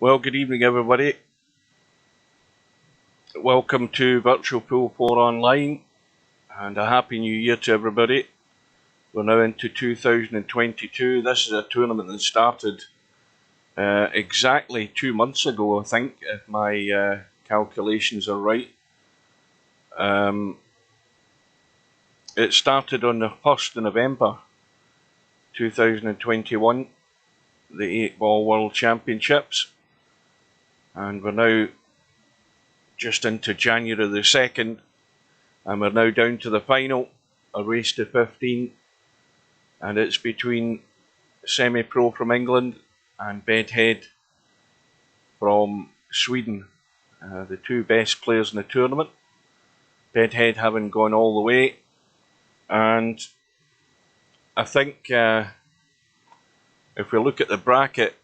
Well, good evening, everybody. Welcome to Virtual Pool 4 Online, and a Happy New Year to everybody. We're now into 2022. This is a tournament that started exactly 2 months ago, I think, if my calculations are right. It started on the 1st of November 2021, the 8-Ball World Championships, and we're now just into January the 2nd, and we're now down to the final, a race to 15, and it's between Semipro from England and Bedhead from Sweden, the two best players in the tournament. Bedhead having gone all the way, and I think if we look at the bracket,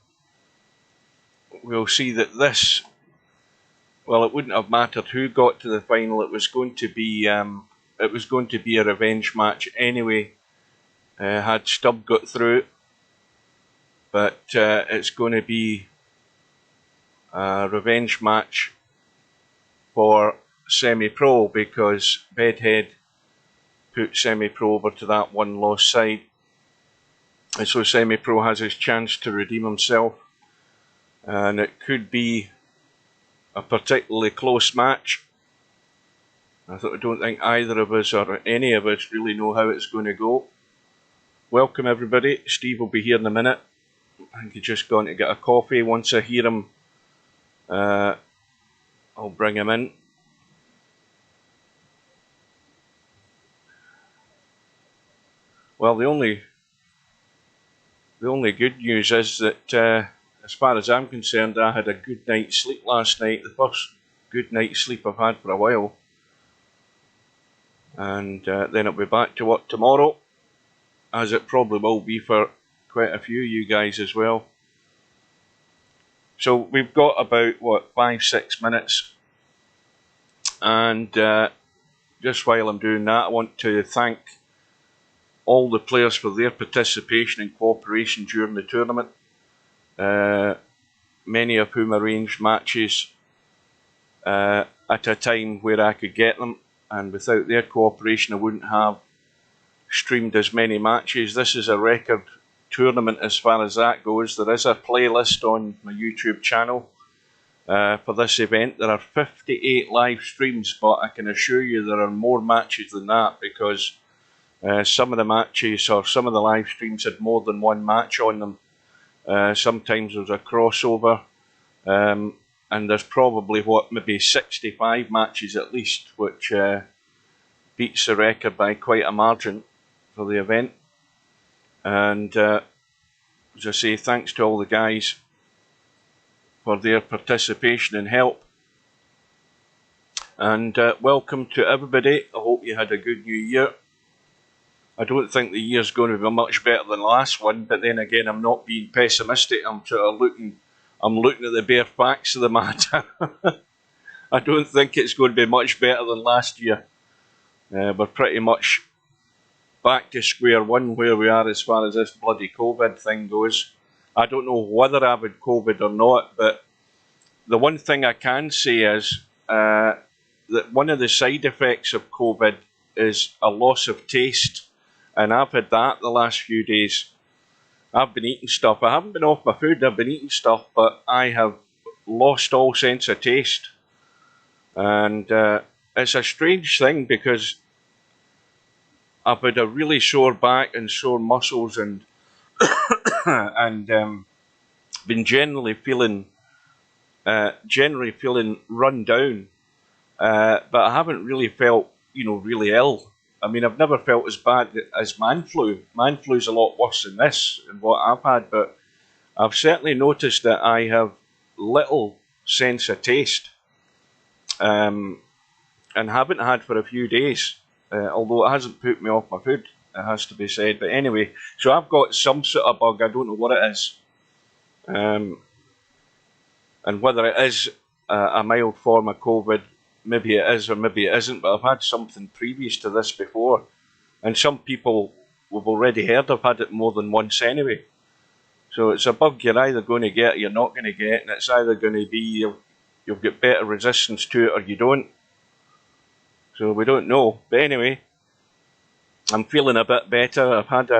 we'll see that this, well, it wouldn't have mattered who got to the final. It was going to be a revenge match anyway. Had Stubb got through, but it's going to be a revenge match for Semipro because Bedhead put Semipro over to that one-loss side, and so Semipro has his chance to redeem himself, and it could be a particularly close match. I don't think either of us or any of us really know how it's going to go. Welcome everybody. Steve will be here in a minute. I think he's just gone to get a coffee. Once I hear him, I'll bring him in. Well, the only good news is that as far as I'm concerned, I had a good night's sleep last night, the first good night's sleep I've had for a while. And then I'll be back to work tomorrow, as it probably will be for quite a few of you guys as well. So we've got about, 5-6 minutes. And just while I'm doing that, I want to thank all the players for their participation and cooperation during the tournament. Many of whom arranged matches at a time where I could get them, and without their cooperation I wouldn't have streamed as many matches. This is a record tournament as far as that goes. There is a playlist on my YouTube channel for this event. There are 58 live streams, but I can assure you there are more matches than that, because some of the matches or some of the live streams had more than one match on them. Sometimes there's a crossover, and there's probably maybe 65 matches at least, which beats the record by quite a margin for the event. And as I say, thanks to all the guys for their participation and help. And welcome to everybody. I hope you had a good new year. I don't think the year's going to be much better than the last one, but then again, I'm not being pessimistic. I'm looking at the bare facts of the matter. I don't think it's going to be much better than last year. We're pretty much back to square one where we are as far as this bloody COVID thing goes. I don't know whether I've had COVID or not, but the one thing I can say is that one of the side effects of COVID is a loss of taste. And I've had that the last few days. I've been eating stuff. I haven't been off my food, I've been eating stuff, but I have lost all sense of taste. And it's a strange thing, because I've had a really sore back and sore muscles, and and been generally feeling run down. But I haven't really felt, really ill. I mean, I've never felt as bad as man flu. Man flu's a lot worse than this, and what I've had, but I've certainly noticed that I have little sense of taste, and haven't had for a few days, although it hasn't put me off my food, it has to be said. But anyway, so I've got some sort of bug, I don't know what it is, and whether it is a mild form of COVID, maybe it is or maybe it isn't, but I've had something previous to this before, and some people we've already heard have had it more than once anyway. So it's a bug you're either going to get or you're not going to get, and it's either going to be you'll get better resistance to it or you don't. So we don't know. But anyway, I'm feeling a bit better. I've had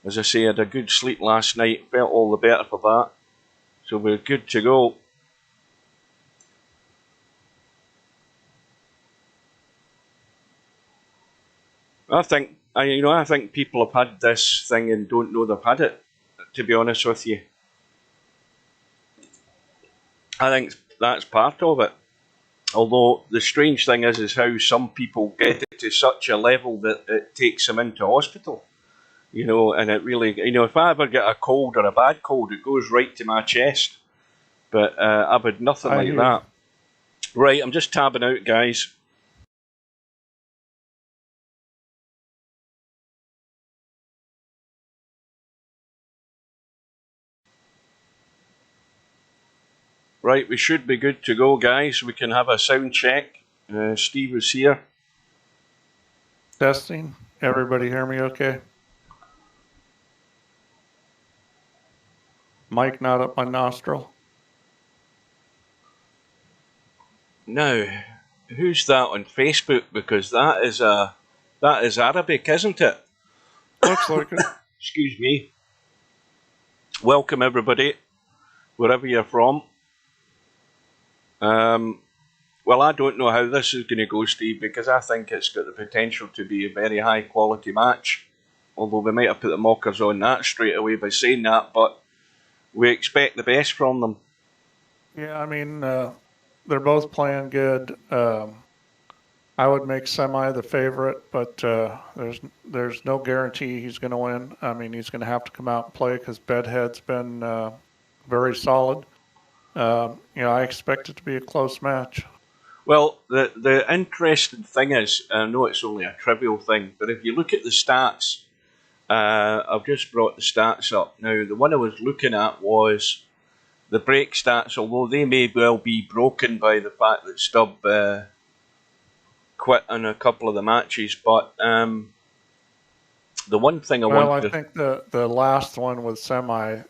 as I say, had a good sleep last night. Felt all the better for that. So we're good to go. I think people have had this thing and don't know they've had it, to be honest with you. I think that's part of it. Although the strange thing is how some people get it to such a level that it takes them into hospital. And it really, if I ever get a cold or a bad cold, it goes right to my chest. But I've had nothing like that. Right, I'm just tabbing out, guys. Right, we should be good to go, guys. We can have a sound check. Steve is here. Testing. Everybody hear me okay? Mic not up my nostril. Now, who's that on Facebook? Because that is Arabic, isn't it? Looks like it. Excuse me. Welcome everybody, wherever you're from. Well, I don't know how this is going to go, Steve, because I think it's got the potential to be a very high quality match. Although we might have put the mockers on that straight away by saying that, but we expect the best from them. Yeah, I mean, they're both playing good. I would make Semi the favorite, but there's no guarantee he's going to win. I mean, he's going to have to come out and play because Bedhead's been very solid. I expect it to be a close match. Well, the interesting thing is, I know it's only a trivial thing, but if you look at the stats, I've just brought the stats up. Now, the one I was looking at was the break stats, although they may well be broken by the fact that Stubb quit in a couple of the matches. But the one thing I think the last one with Semi,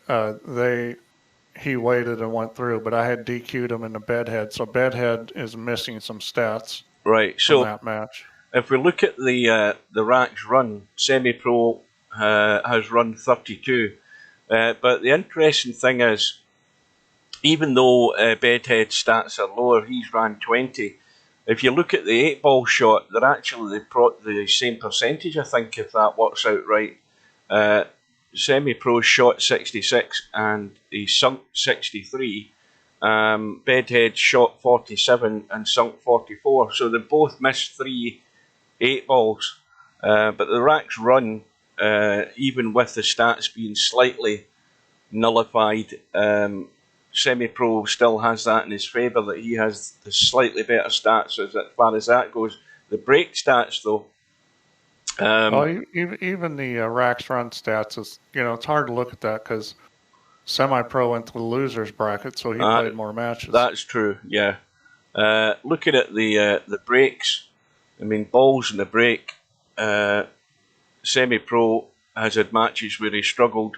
he waited and went through, but I had DQ'd him in the Bedhead, so Bedhead is missing some stats. Right. So that match. If we look at the Rack's run, Semipro has run 32. But the interesting thing is, even though Bedhead's stats are lower, he's ran 20. If you look at the 8-ball shot, they're actually the same percentage, I think, if that works out right. Semi-Pro shot 66 and he sunk 63. Bedhead shot 47 and sunk 44. So they both missed 3 8-balls. But the Rack's run, even with the stats being slightly nullified, Semi-Pro still has that in his favour, that he has the slightly better stats as far as that goes. The break stats, though. Even the Rack's run stats is, it's hard to look at that because Semi-Pro went to the losers bracket, so he played more matches. That's true, yeah. Looking at the breaks, I mean, balls in the break, Semi-Pro has had matches where he struggled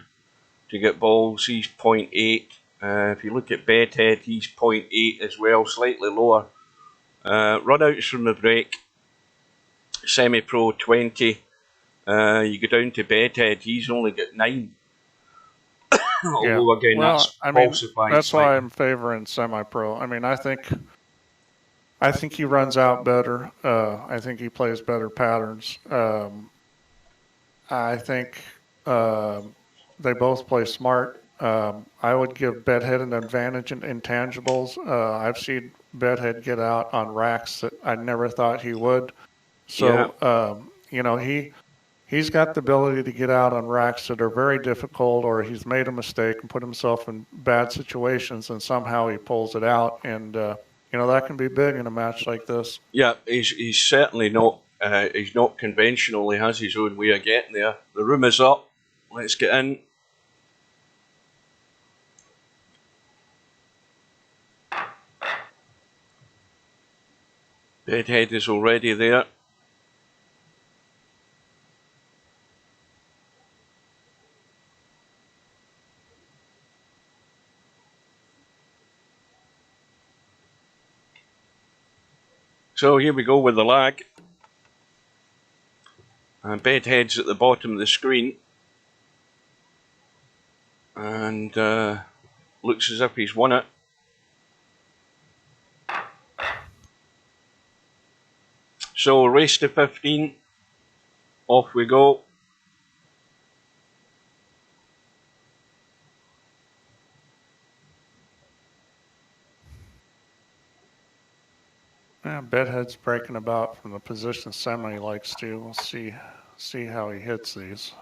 to get balls. He's 0.8. If you look at Bedhead, he's 0.8 as well, slightly lower. Runouts from the break, Semi-Pro 20. You go down to Bedhead, he's only got 9. Although again, that's falsified. That's why I'm favoring Semi-Pro. I mean, I think he runs out better. I think he plays better patterns. I think they both play smart. I would give Bedhead an advantage in intangibles. I've seen Bedhead get out on racks that I never thought he would. So, he's got the ability to get out on racks that are very difficult, or he's made a mistake and put himself in bad situations, and somehow he pulls it out. And, that can be big in a match like this. Yeah, he's certainly not. He's not conventional. He has his own way of getting there. The room is up. Let's get in. Bedhead is already there. So here we go with the lag. And Bedhead's at the bottom of the screen. And looks as if he's won it. So race to 15. Off we go. Yeah, Bedhead's breaking about from the position Semi likes to. We'll see how he hits these.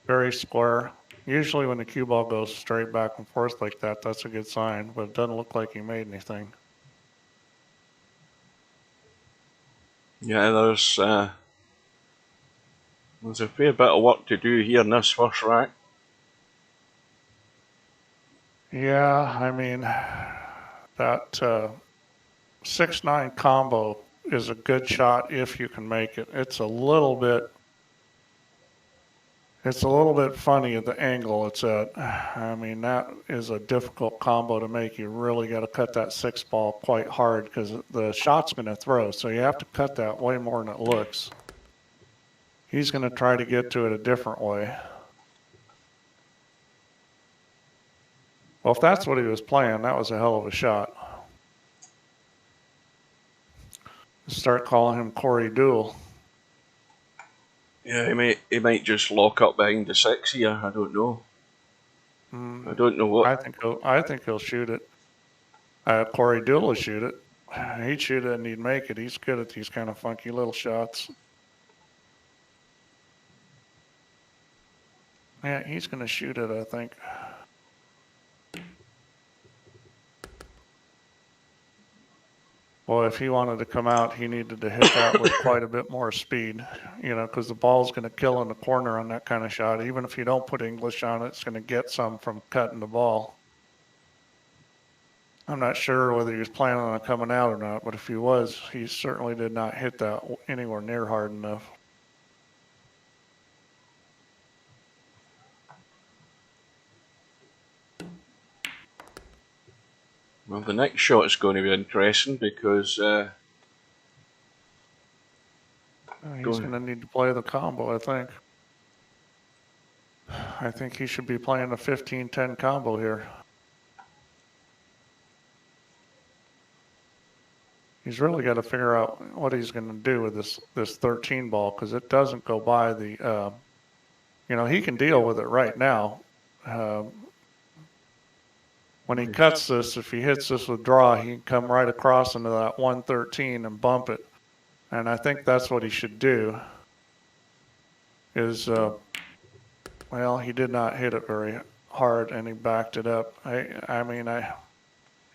Very square. Usually when the cue ball goes straight back and forth like that, that's a good sign, but it doesn't look like he made anything. Yeah, there's a fair bit of work to do here in this first rack. Yeah, I mean, that 6-9 combo is a good shot if you can make it. It's a little bit funny at the angle it's at. I mean, that is a difficult combo to make. You really got to cut that 6 ball quite hard because the shot's going to throw. So you have to cut that way more than it looks. He's going to try to get to it a different way. Well, if that's what he was playing, that was a hell of a shot. Start calling him Corey Duel. Yeah, he might just lock up behind the 6 here. I don't know. I don't know what. I think he'll shoot it. Corey Duel will shoot it. He'd shoot it and he'd make it. He's good at these kind of funky little shots. Yeah, he's going to shoot it, I think. Well, if he wanted to come out, he needed to hit that with quite a bit more speed, because the ball's going to kill in the corner on that kind of shot. Even if you don't put English on it, it's going to get some from cutting the ball. I'm not sure whether he was planning on coming out or not, but if he was, he certainly did not hit that anywhere near hard enough. Well, the next shot is going to be interesting because he's going to need to play the combo, I think. I think he should be playing a 15-10 combo here. He's really got to figure out what he's going to do with this 13 ball because it doesn't go by the, he can deal with it right now. When he cuts this, if he hits this with draw, he can come right across into that 113 and bump it. And I think that's what he should do is, well, he did not hit it very hard and he backed it up.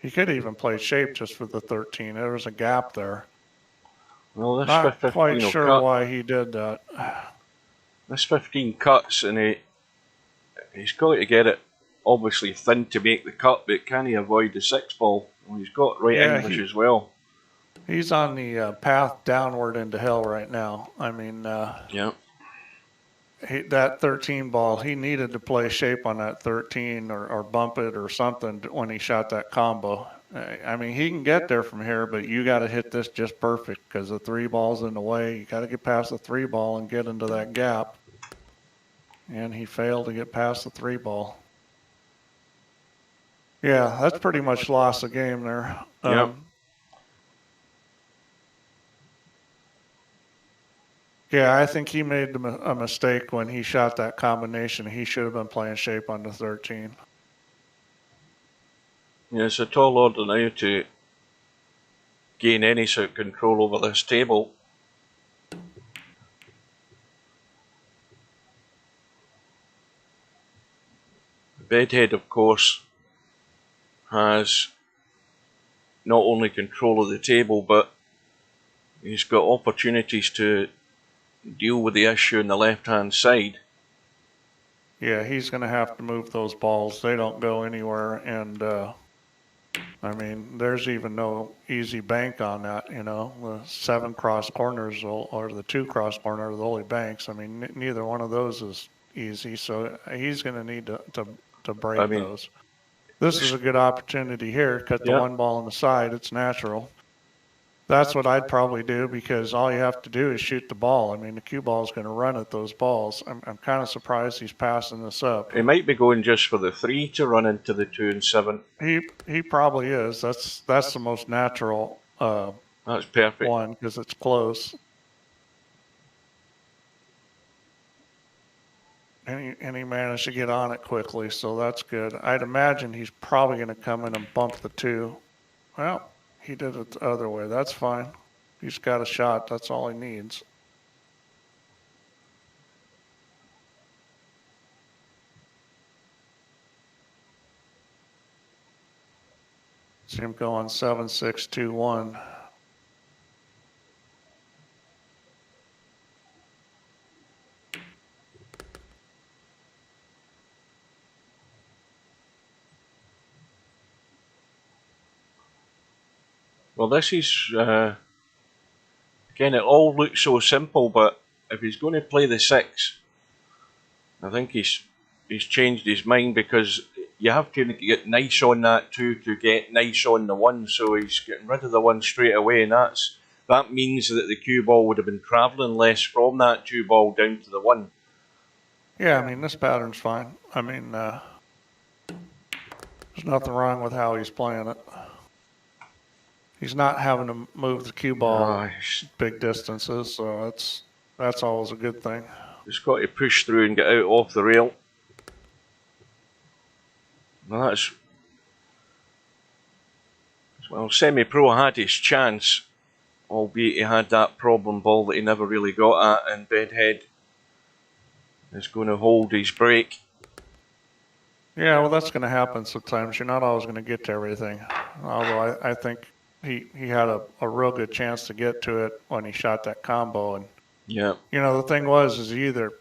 He could even play shape just for the 13. There was a gap there. Well, this not 15 quite sure cut. why he did that. This 15 cuts and he's got to get it obviously thin to make the cut, but can he avoid the 6 ball? Well, he's got English as well. He's on the path downward into hell right now. I mean, yeah. That 13 ball, he needed to play shape on that 13 or bump it or something when he shot that combo. I mean, he can get there from here, but you got to hit this just perfect because the 3 ball's in the way. You got to get past the 3 ball and get into that gap. And he failed to get past the 3 ball. Yeah, that's pretty much lost the game there. Yep. Yeah, I think he made a mistake when he shot that combination. He should have been playing shape on the 13. Yeah, it's a tall order now to gain any sort of control over this table. Bedhead, of course, has not only control of the table, but he's got opportunities to deal with the issue on the left-hand side. Yeah, he's going to have to move those balls. They don't go anywhere, and I mean, there's even no easy bank on that, The 7 cross corners or the 2 cross corners are the only banks. I mean, neither one of those is easy, so he's going to need to break those. This is a good opportunity here. Cut the Yeah. one ball on the side. It's natural. That's what I'd probably do because all you have to do is shoot the ball. I mean, the cue ball is going to run at those balls. I'm kind of surprised he's passing this up. He might be going just for the 3 to run into the 2 and 7. He probably is. That's the most natural That's perfect. one because it's close. And he managed to get on it quickly, so that's good. I'd imagine he's probably going to come in and bump the 2. Well, he did it the other way. That's fine. He's got a shot. That's all he needs. See him going 7-6-2-1. Well, this is again. It all looks so simple, but if he's going to play the 6, I think he's changed his mind because you have to get nice on that 2 to get nice on the 1. So he's getting rid of the 1 straight away, and that means that the cue ball would have been travelling less from that 2 ball down to the 1. Yeah, I mean, this pattern's fine. I mean, there's nothing wrong with how he's playing it. He's not having to move the cue ball big distances, so that's always a good thing. He's got to push through and get out off the rail. Well, Semipro had his chance, albeit he had that problem ball that he never really got at, and Bedhead is going to hold his break. Yeah, well, that's going to happen sometimes. You're not always going to get to everything. Although I think he had a real good chance to get to it when he shot that combo. And yeah, you know, the thing is either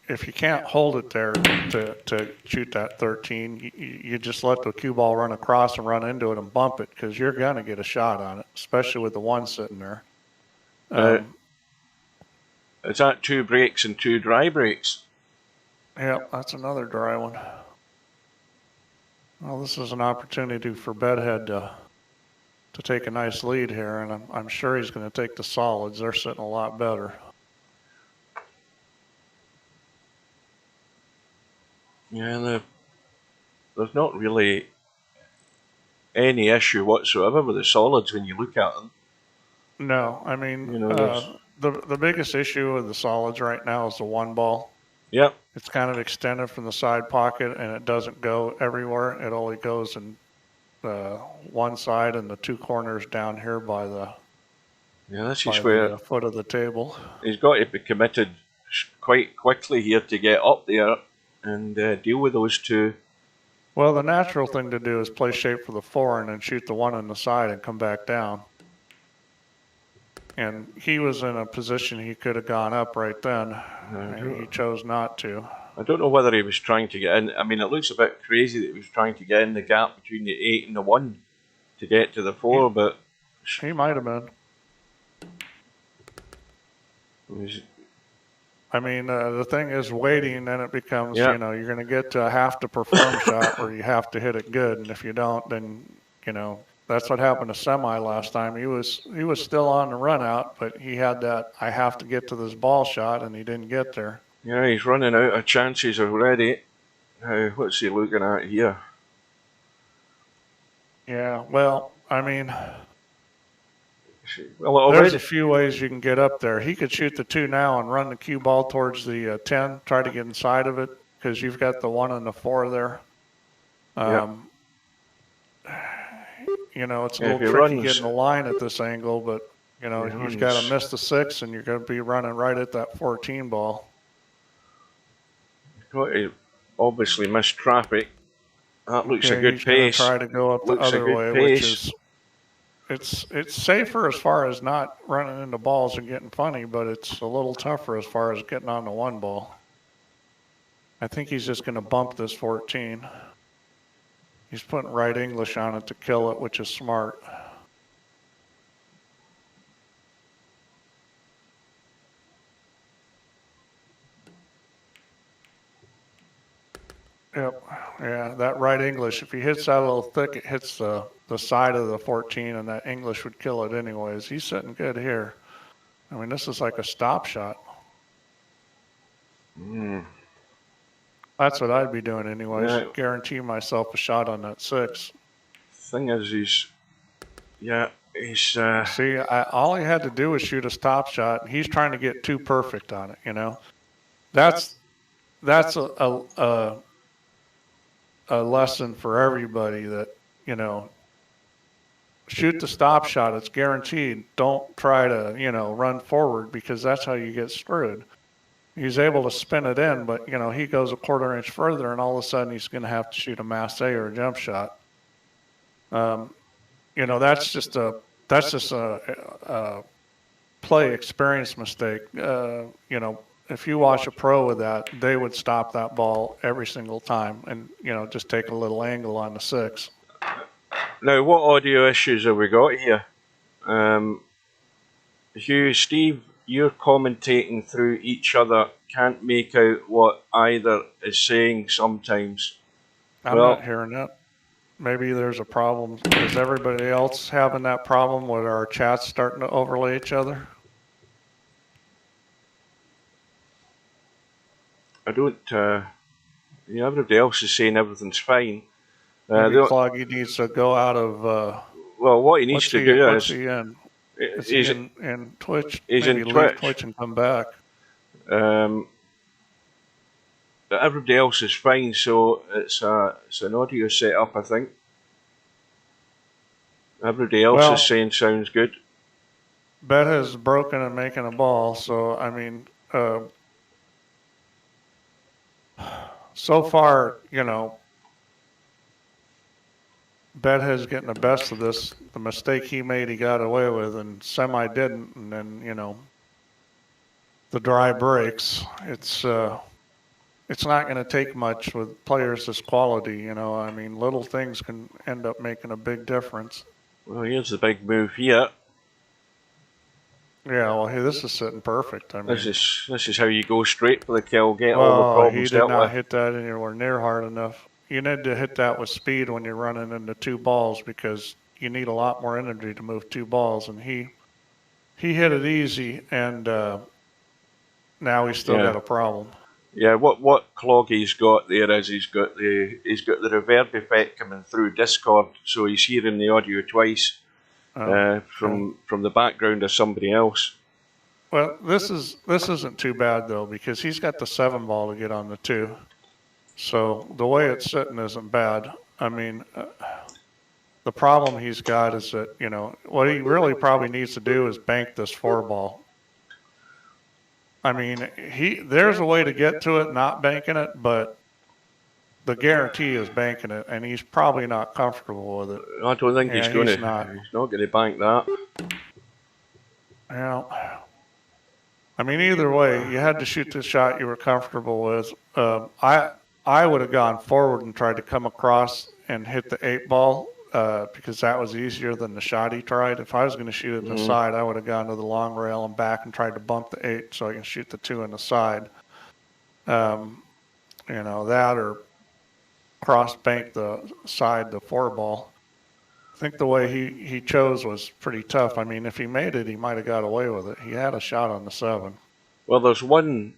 if you can't hold it there to shoot that 13, you just let the cue ball run across and run into it and bump it because you're going to get a shot on it, especially with the 1 sitting there. Is that 2 breaks and 2 dry breaks? Yeah, that's another dry one. Well, this is an opportunity for Bedhead to take a nice lead here, and I'm sure he's going to take the solids. They're sitting a lot better. Yeah, there's not really any issue whatsoever with the solids when you look at them. No, I mean, the biggest issue with the solids right now is the 1 ball. Yep. It's kind of extended from the side pocket, and it doesn't go everywhere. It only goes in one side and the 2 corners down here by the foot of the table. He's got to be committed quite quickly here to get up there and deal with those 2. Well, the natural thing to do is play shape for the 4 and then shoot the 1 on the side and come back down. And he was in a position he could have gone up right then, and he chose not to. I don't know whether he was trying to get in. I mean, it looks a bit crazy that he was trying to get in the gap between the 8 and the 1 to get to the 4, but he might have been. I mean, the thing is waiting, then it becomes, you know, you're going to get to a have to perform shot where you have to hit it good, and if you don't, then, you know, that's what happened to Semi last time. He was still on the run out, but he had that I have to get to this ball shot, and he didn't get there. Yeah, he's running out of chances already. What's he looking at here? Yeah, well, I mean, there's a few ways you can get up there. He could shoot the 2 now and run the cue ball towards the 10, try to get inside of it, because you've got the 1 and the 4 there. You know, it's a little tricky getting the line at this angle, but, you know, he's got to miss the 6, and you're going to be running right at that 14 ball. Got to obviously miss traffic. That looks a good he's pace. Try to go up the other way, which is it's safer as far as not running into balls and getting funny, but it's a little tougher as far as getting on the 1 ball. I think he's just going to bump this 14. He's putting right English on it to kill it, which is smart. Yep. Yeah, that right English. If he hits that a little thick, it hits the side of the 14, and that English would kill it anyways. He's sitting good here. I mean, this is like a stop shot. Mm. That's what I'd be doing anyways. Yeah. Guarantee myself a shot on that 6. Thing is, he's. See, all he had to do was shoot a stop shot, and he's trying to get too perfect on it. You know, that's that's a lesson for everybody that you know shoot the stop shot. It's guaranteed. Don't try to, run forward because that's how you get screwed. He's able to spin it in, but, he goes a quarter inch further and all of a sudden he's going to have to shoot a mass A or a jump shot. Um, that's just a play experience mistake. If you watch a pro with that, they would stop that ball every single time and, just take a little angle on the 6. Now, what audio issues have we got here? Hugh, Steve, you're commentating through each other. Can't make out what either is saying sometimes. I'm not hearing that. Maybe there's a problem. Is everybody else having that problem with our chats starting to overlay each other? I don't. Everybody else is saying everything's fine. Maybe Cloggy needs to go out of. Well, what he needs to do is he in? Is he in Twitch? He's Maybe in leave Twitch and come back. Everybody else is fine, so it's an audio setup, I think. Everybody else is saying sounds good. Bedhead is broken and making a ball, so I mean, so far, Bedhead's getting the best of this. The mistake he made, he got away with, and Semi didn't. And then, the dry breaks. It's not going to take much with players this quality. I mean, little things can end up making a big difference. Well, here's the big move here. Yeah, well, hey, this is sitting perfect. I mean, this is how you go straight for the kill, get all the problems dealt with. He did not hit that anywhere near hard enough. You need to hit that with speed when you're running into 2 balls because you need a lot more energy to move 2 balls. And he hit it easy, and now he's still got a problem. Yeah, what Cloggy's got there is he's got the reverb effect coming through Discord, so he's hearing the audio twice from the background of somebody else. Well, this isn't too bad though because he's got the 7 ball to get on the 2, so the way it's sitting isn't bad. I mean, the problem he's got is that what he really probably needs to do is bank this 4 ball. I mean, there's a way to get to it not banking it, but the guarantee is banking it, and he's probably not comfortable with it. I don't think he's going to. He's not going to bank that. Yeah. I mean, either way, you had to shoot the shot you were comfortable with. I would have gone forward and tried to come across and hit the 8 ball because that was easier than the shot he tried. If I was going to shoot it in the side, I would have gone to the long rail and back and tried to bump the 8 so I can shoot the 2 in the side. That or cross bank the side, the 4 ball. I think the way he chose was pretty tough. I mean, if he made it, he might have got away with it. He had a shot on the 7. Well, there's one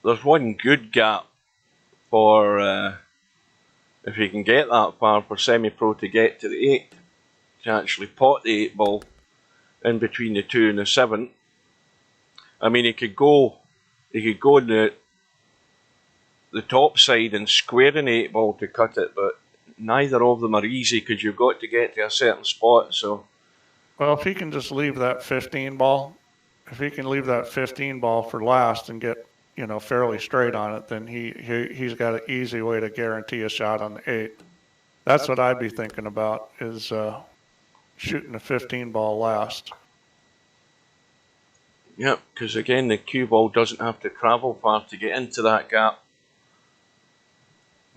good gap for if you can get that far for Semipro to get to the 8, to actually pot the 8 ball in between the 2 and the 7. I mean, he could go on the top side and square an 8 ball to cut it, but neither of them are easy because you've got to get to a certain spot. So, well, if he can just leave that 15 ball, for last and get fairly straight on it, then he's got an easy way to guarantee a shot on the 8. That's what I'd be thinking about is shooting a 15 ball last. Yep, because again the cue ball doesn't have to travel far to get into that gap.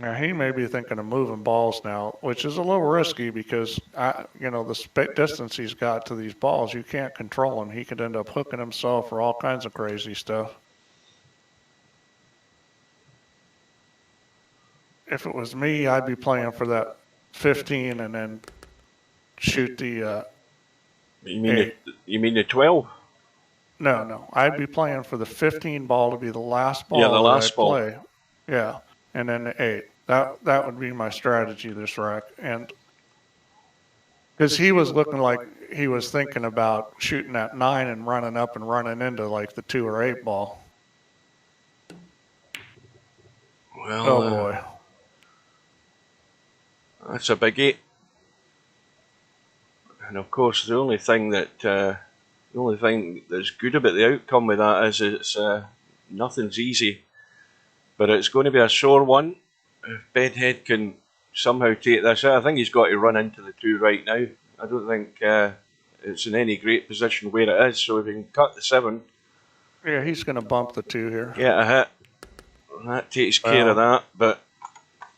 Now, he may be thinking of moving balls now, which is a little risky because, the distance he's got to these balls, you can't control him. He could end up hooking himself or all kinds of crazy stuff. if it was me, I'd be playing for that 15 and then shoot the You mean 8. the 12? No. I'd be playing for the 15 ball to be the last Yeah, the ball that I last ball. play. Yeah, and then the 8. That would be my strategy this wreck. And because he was looking like he was thinking about shooting that 9 and running up and running into like the 2 or 8 ball. Well, Oh boy. That's a biggie. And of course, the only thing that's good about the outcome with that is it's nothing's easy, but it's going to be a sore one. If Bedhead can somehow take this out, I think he's got to run into the 2 right now. I don't think it's in any great position where it is. So if he can cut the 7, yeah, he's going to bump the 2 here. Get a hit. That takes care of that, but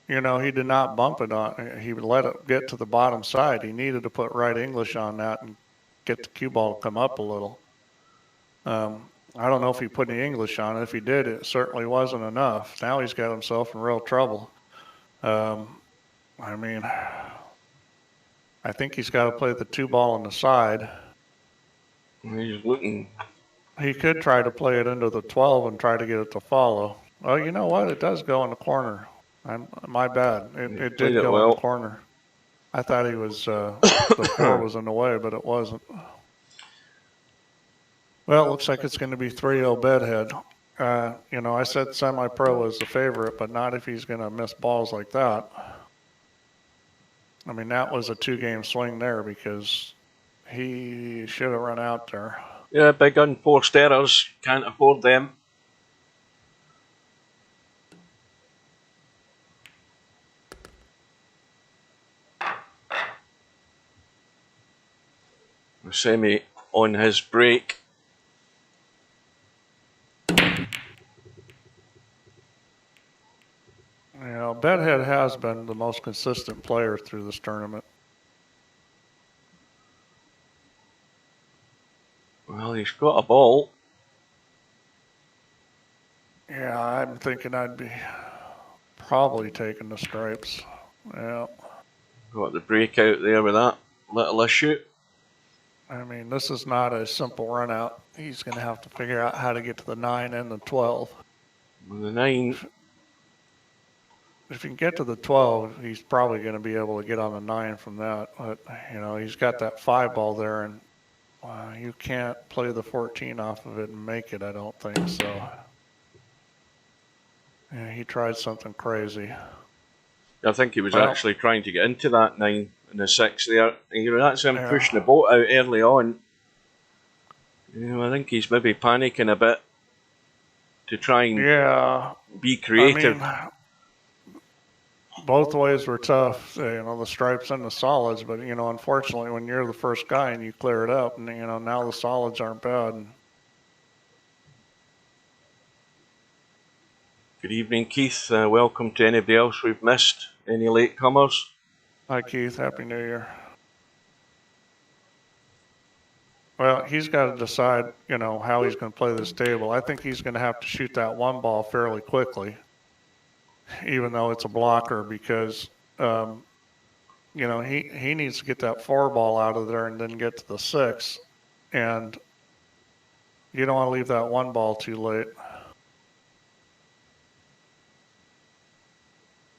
you know, he did not bump it on. He let it get to the bottom side. He needed to put right English on that and get the cue ball to come up a little. I don't know if he put any English on it. If he did, it certainly wasn't enough. Now he's got himself in real trouble. I mean, I think he's got to play the 2 ball on the side. He's looking. He could try to play it into the 12 and try to get it to follow. Oh, you know what? It does go in the corner. My bad. It did go in the corner. I thought he was the 4 was in the way, but it wasn't. Well, it looks like it's going to be 3-0 Bedhead. You know, I said Semipro was the favorite, but not if he's going to miss balls like that. I mean, that was a 2-game swing there because he should have run out there. Yeah, big unforced errors. Can't afford them. Semi on his break. You know, Bedhead has been the most consistent player through this tournament. Well, he's got a ball. Yeah, I'm thinking I'd be probably taking the stripes. Yeah. Got the break out there with that little issue. I mean, this is not a simple run out. He's going to have to figure out how to get to the 9 and the 12. With the 9. If he can get to the 12, he's probably going to be able to get on the 9 from that. But, you know, he's got that 5 ball there, and you can't play the 14 off of it and make it, I don't think. So, yeah, he tried something crazy. I think he was actually trying to get into that 9 and the 6 there. You know, that's him pushing the boat out early on. You know, I think he's maybe panicking a bit to try and be creative. I mean, both ways were tough, you know, the stripes and the solids. But, you know, unfortunately, when you're the first guy and you clear it up, and, you know, now the solids aren't bad. Good evening, Keith. Welcome to anybody else we've missed. Any latecomers? Hi, Keith. Happy New Year. Well, he's got to decide, you know, how he's going to play this table. I think he's going to have to shoot that 1 ball fairly quickly, even though it's a blocker, because, you know, he needs to get that 4 ball out of there and then get to the 6. And you don't want to leave that 1 ball too late.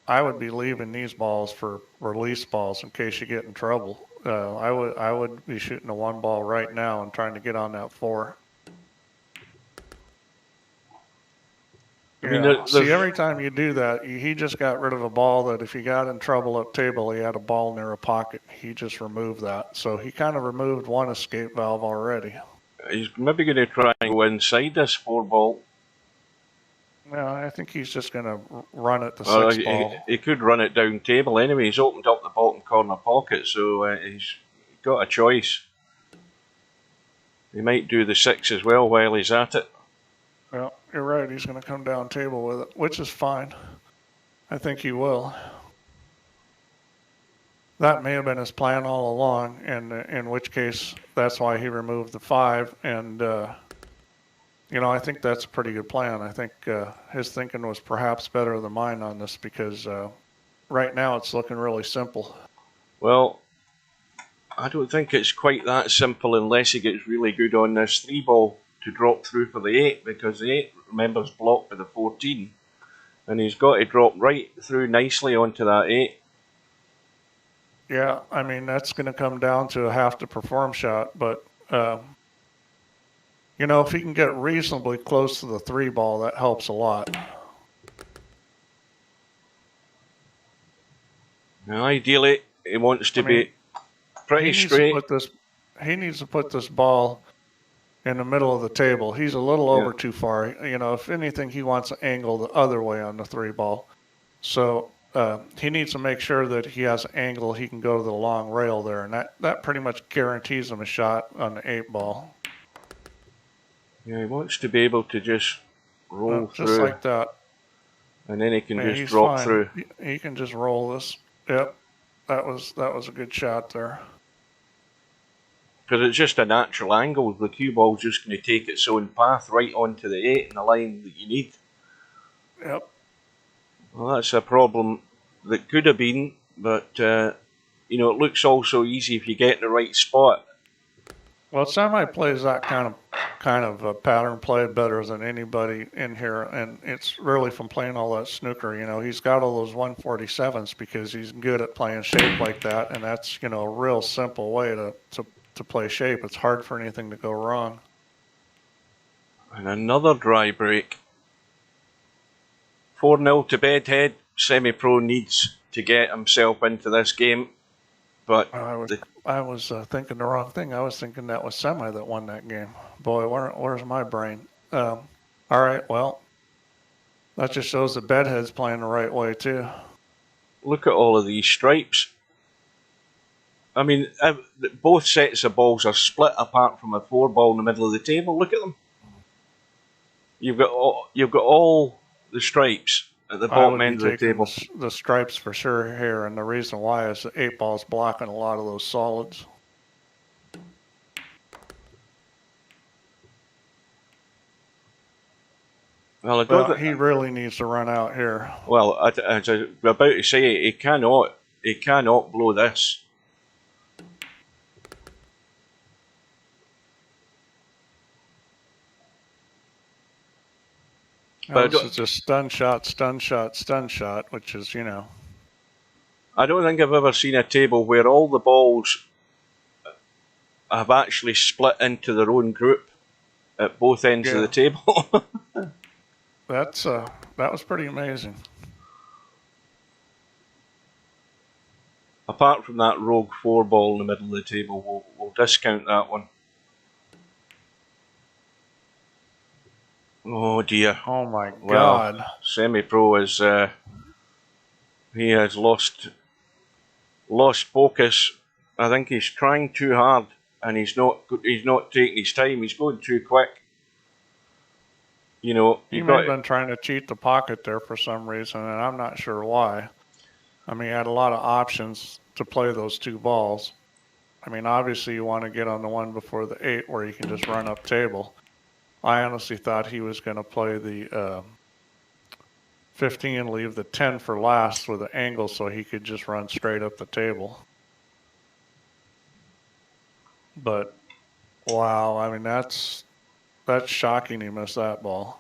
I would be leaving these balls for release balls in case you get in trouble. I would be shooting a 1 ball right now and trying to get on that 4. I mean, see, every time you do that, he just got rid of a ball that if he got in trouble up table, he had a ball near a pocket. He just removed that. So he kind of removed one escape valve already. He's maybe going to try and go inside this 4 ball. Yeah, I think he's just going to run it the 6 ball. He could run it down table anyway. He's opened up the bottom corner pocket, so he's got a choice. He might do the 6 as well while he's at it. Well, you're right. He's going to come down table with it, which is fine. I think he will. That may have been his plan all along, and in which case that's why he removed the 5. And you know, I think that's a pretty good plan. I think his thinking was perhaps better than mine on this because right now it's looking really simple. Well, I don't think it's quite that simple unless he gets really good on this 3 ball to drop through for the 8, because the 8, remember, is blocked by the 14. And he's got to drop right through nicely onto that 8. Yeah, I mean, that's going to come down to a have to perform shot, but, you know, if he can get reasonably close to the 3 ball, that helps a lot. Now, ideally, he wants to I mean, be pretty he needs to straight. put this, he needs to put this ball in the middle of the table. He's a little Yeah. over too far. You know, if anything, he wants to angle the other way on the 3 ball. So he needs to make sure that he has an angle he can go to the long rail there, and that pretty much guarantees him a shot on the 8 ball. Yeah, he wants to be able to just roll Just through, like that. and then he can Yeah, just he's drop fine. through. He can just roll this. Yep, that was a good shot there. Because it's just a natural angle. The cue ball's just going to take its own path right onto the 8 in the line that you need. Yep. Well, that's a problem that could have been, but you know, it looks also easy if you get in the right spot. Well, Semi plays that kind of pattern play better than anybody in here, and it's really from playing all that snooker. You know, he's got all those 147s because he's good at playing shape like that, and that's, you know, a real simple way to play shape. It's hard for anything to go wrong. And another dry break. 4-0 to Bedhead. Semipro needs to get himself into this game, but I was thinking the wrong thing. I was thinking that was Semi that won that game. Boy, where's my brain? All right, well, that just shows that Bedhead's playing the right way too. look at all of these stripes. I mean, both sets of balls are split apart from a 4 ball in the middle of the table. Look at them. You've got all the stripes at the I bottom would be end of the taking table. the stripes for sure here, and the reason why is the 8 ball's blocking a lot of those solids. Well, I don't. He really needs to run out here. Well, as I was about to say, he cannot blow this. Now, this is just stun shot, stun shot, stun shot, which is, you know. I don't think I've ever seen a table where all the balls have actually split into their own group at both ends of the table. That was pretty amazing. Apart from that rogue 4 ball in the middle of the table, we'll discount that one. Oh dear. Oh my God. Well, Semipro is he has lost focus. I think he's trying too hard, and he's not taking his time. He's going too quick. You know, he may have been trying to cheat the pocket there for some reason, and I'm not sure why. I mean, he had a lot of options to play those 2 balls. I mean, obviously you want to get on the one before the 8 where you can just run up table. I honestly thought he was going to play the 15 and leave the 10 for last with an angle so he could just run straight up the table. But, wow, I mean, that's shocking he missed that ball.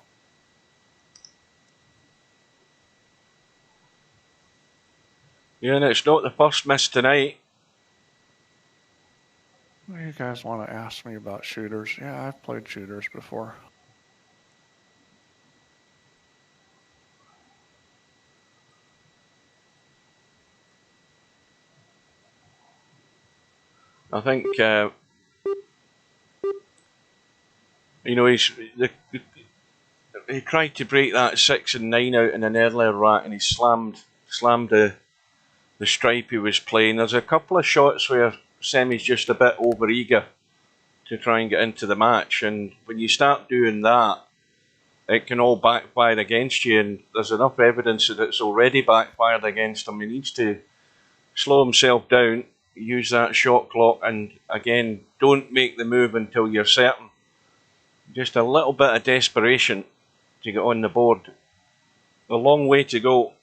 Yeah, and it's not the first miss tonight. You guys want to ask me about shooters? Yeah, I've played shooters before. I think you know he tried to break that 6 and 9 out in an earlier rack, and he slammed the stripe he was playing. There's a couple of shots where Semi's just a bit over eager to try and get into the match, and when you start doing that, it can all backfire against you, and there's enough evidence that it's already backfired against him. He needs to slow himself down, use that shot clock, and again, don't make the move until you're certain. Just a little bit of desperation to get on the board. A long way to go.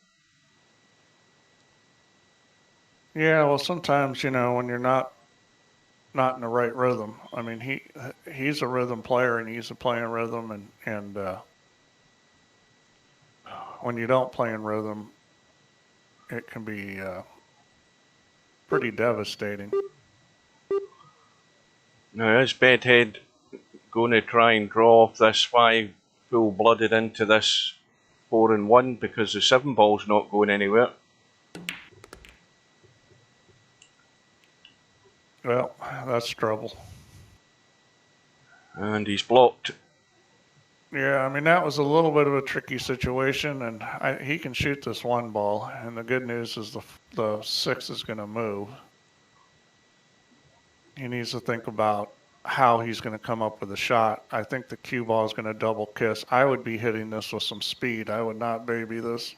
Yeah, well, sometimes, when you're not in the right rhythm. I mean, he's a rhythm player and he's playing rhythm, and when you don't play in rhythm, it can be pretty devastating. Now is Bedhead going to try and draw off this 5 full-blooded into this 4-1 because the 7 ball's not going anywhere? Well, that's trouble. And he's blocked. Yeah, I mean, that was a little bit of a tricky situation, and he can shoot this one ball, and the good news is the 6 is going to move. He needs to think about how he's going to come up with a shot. I think the cue ball is going to double kiss. I would be hitting this with some speed. I would not baby this.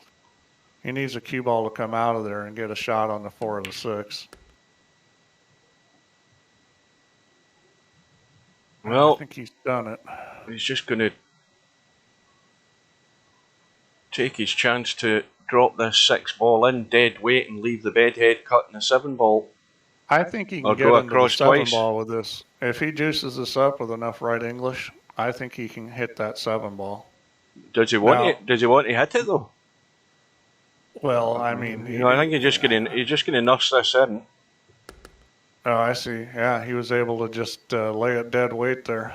He needs a cue ball to come out of there and get a shot on the 4 or the 6. I Well, think he's done it. he's just going to take his chance to drop this 6 ball in dead weight and leave the Bedhead cutting a 7 ball. I think he Or can go get into the across 7 twice. ball with this. If he juices this up with enough right English, I think he can hit that 7 ball. Does he want Now, it? Does he want to hit it though? well, I mean, I think he's just gonna nurse this in. Oh, I see. Yeah, he was able to just lay it dead weight there.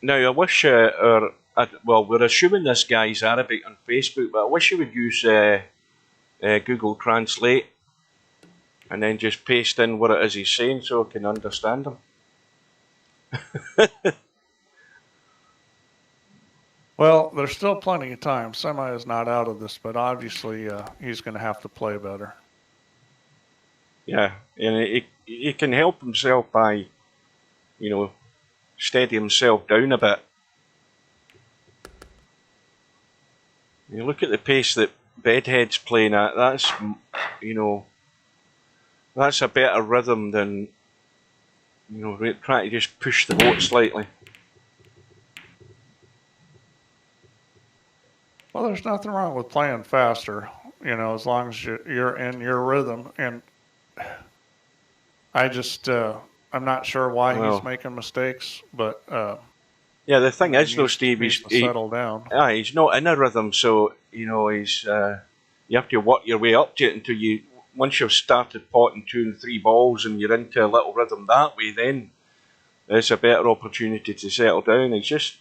Now I wish we're assuming this guy's Arabic on Facebook, but I wish he would use Google Translate and then just paste in what it is he's saying so I can understand him. Well, there's still plenty of time. Semi is not out of this, but obviously he's going to have to play better. Yeah, and he can help himself by, steady himself down a bit. You look at the pace that Bedhead's playing at. That's that's a better rhythm than trying to just push the boat slightly. Well, there's nothing wrong with playing faster, as long as you're in your rhythm. And I just, I'm not sure why he's making mistakes, but yeah, the thing is though, Steve, he's to settle down. He's not in a rhythm, so he's you have to work your way up to it until once you've started potting 2 and 3 balls and you're into a little rhythm that way, then it's a better opportunity to settle down. He's just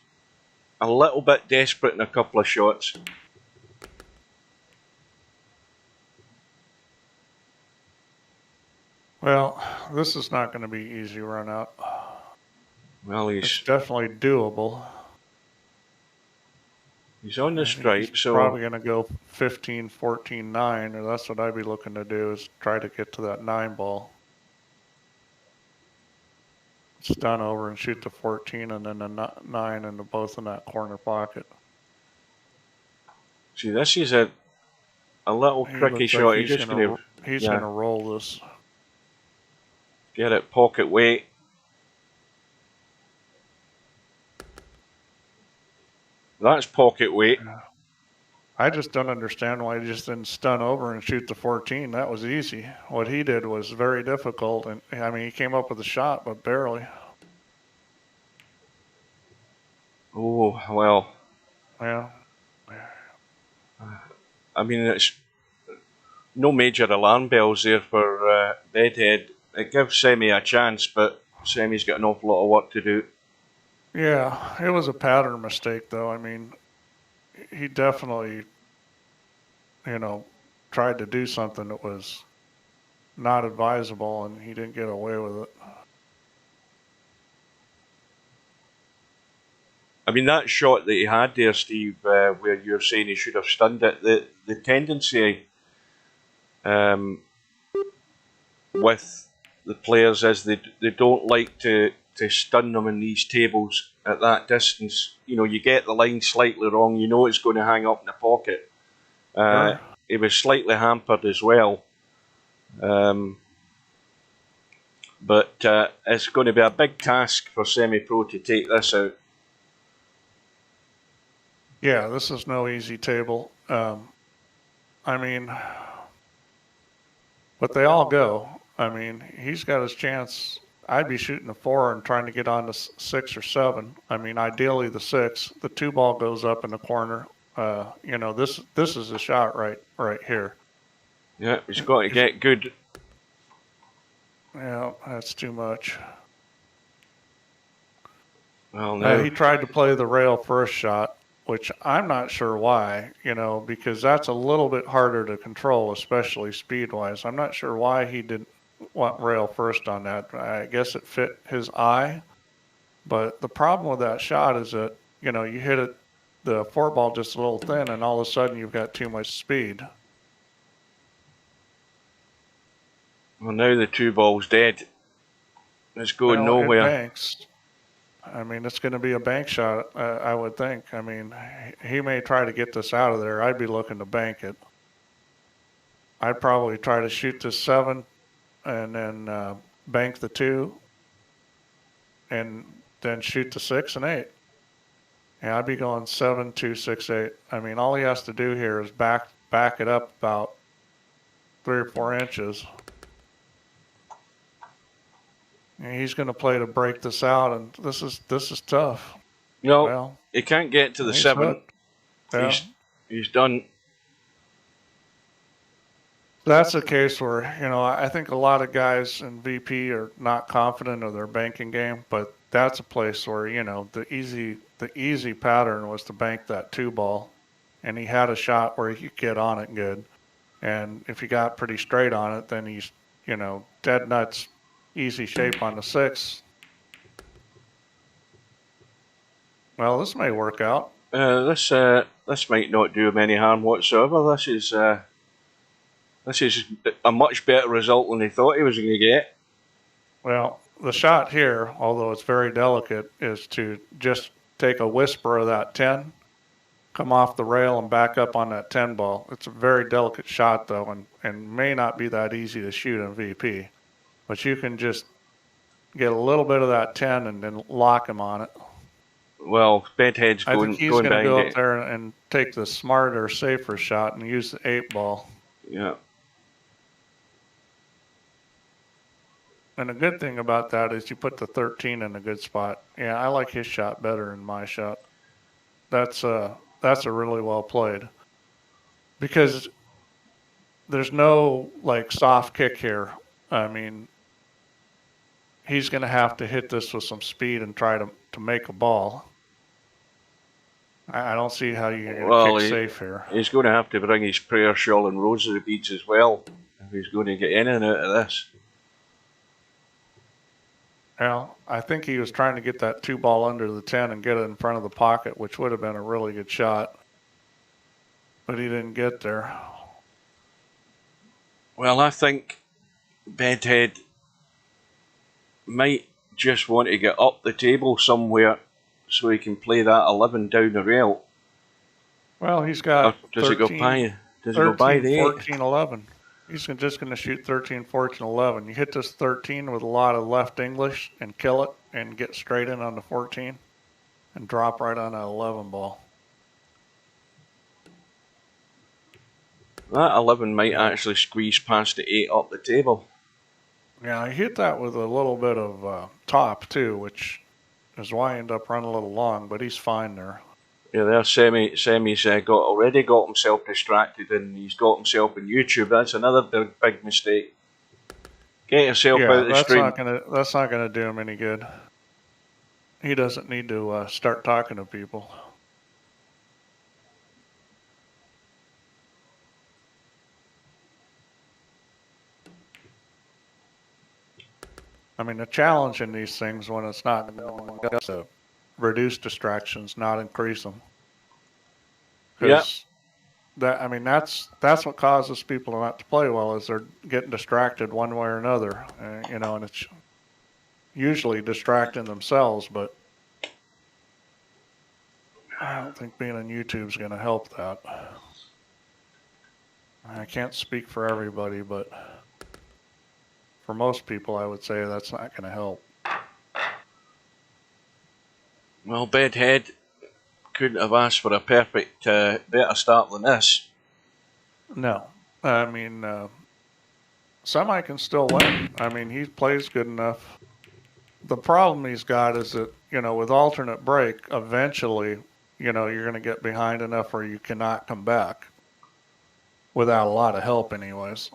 a little bit desperate in a couple of shots. Well, this is not going to be easy run out. Well, it's definitely doable. He's on the stripe, so probably going to go 15, 14, 9, or that's what I'd be looking to do, is try to get to that 9 ball. Stun over and shoot the 14 and then the 9 and both in that corner pocket. See, this is a little tricky shot. Like he's going to roll this. Get it pocket weight. That's pocket weight. I just don't understand why he just didn't stun over and shoot the 14. That was easy. What he did was very difficult, and I mean, he came up with a shot, but barely. Oh, well. Yeah. I mean, it's no major alarm bells there for Bedhead. It gives Semi a chance, but Semi's got an awful lot of work to do. Yeah, it was a pattern mistake, though. I mean, he definitely, tried to do something that was not advisable, and he didn't get away with it. I mean, that shot that he had there, Steve, where you're saying he should have stunned it, the tendency with the players is they don't like to stun them in these tables at that distance. You get the line slightly wrong, it's going to hang up in the pocket. He was slightly hampered as well. But it's going to be a big task for Semipro to take this out. Yeah, this is no easy table. I mean, but they all go. I mean, he's got his chance. I'd be shooting a 4 and trying to get on to 6 or 7. I mean, ideally the 6. The 2 ball goes up in the corner. You know, this is a shot right here. Yeah, he's got to get good. Yeah, that's too much. Well, no. He tried to play the rail first shot, which I'm not sure why, you know, because that's a little bit harder to control, especially speed wise. I'm not sure why he didn't want rail first on that. I guess it fit his eye. But the problem with that shot is that, you know, you hit it, the 4 ball just a little thin, and all of a sudden you've got too much speed. Well, now the 2 ball's dead. It's going Well, it nowhere. banks. I mean, it's going to be a bank shot, I would think. I mean, he may try to get this out of there. I'd be looking to bank it. I'd probably try to shoot the 7 and then bank the 2 and then shoot the 6 and 8. And I'd be going 7, 2, 6, 8. I mean, all he has to do here is back it up about 3 or 4 inches. And he's going to play to break this out, and this is tough. No, well, he can't get to the 7. Yeah. He's done. That's a case where, you know, I think a lot of guys in VP are not confident of their banking game, but that's a place where, you know, the easy pattern was to bank that 2 ball, and he had a shot where he could get on it good. And if he got pretty straight on it, then he's, you know, dead nuts, easy shape on the 6. Well, this may work out. This might not do him any harm whatsoever. This is a much better result than he thought he was going to get. Well, the shot here, although it's very delicate, is to just take a whisper of that 10, come off the rail and back up on that 10 ball. It's a very delicate shot, though, and may not be that easy to shoot in VP. But you can just get a little bit of that 10 and then lock him on it. Well, Bedhead's I think he's going to go up there and take the smarter, safer shot and use the 8 ball. Yeah. And the good thing about that is you put the 13 in a good spot. Yeah, I like his shot better than my shot. That's a really well played. Because there's no like soft kick here. I mean, he's going to have to hit this with some speed and try to make a ball. I don't see how you're going to kick safe here. He's going to have to bring his prayer shawl and rosary beads as well if he's going to get anything out of this. Well, I think he was trying to get that 2 ball under the 10 and get it in front of the pocket, which would have been a really good shot. But he didn't get there. Well, I think Bedhead might just want to get up the table somewhere so he can play that 11 down the rail. Well, he's got 13, does it go by the 8? 14, 11. He's just going to shoot 13, 14, 11. You hit this 13 with a lot of left English and kill it and get straight in on the 14 and drop right on that 11 ball. That 11 might actually squeeze past the 8 up the table. Yeah, he hit that with a little bit of top too, which is why I end up running a little long, but he's fine there. Yeah, there's Semi's already got himself distracted and he's got himself on YouTube. That's another big mistake. Get yourself out of the stream. That's not gonna do him any good. He doesn't need to start talking to people. I mean, the challenge in these things when it's not going is to reduce distractions, not increase them. Yeah. That's what causes people not to play well is they're getting distracted one way or another, you know, and it's usually distracting themselves. But I don't think being on YouTube is going to help that. I can't speak for everybody, but for most people, I would say that's not going to help. Well, Bedhead couldn't have asked for a perfect, better start than this. No. I mean, Semi can still win. I mean, he plays good enough. The problem he's got is that, with alternate break, eventually, you're going to get behind enough where you cannot come back without a lot of help, anyways.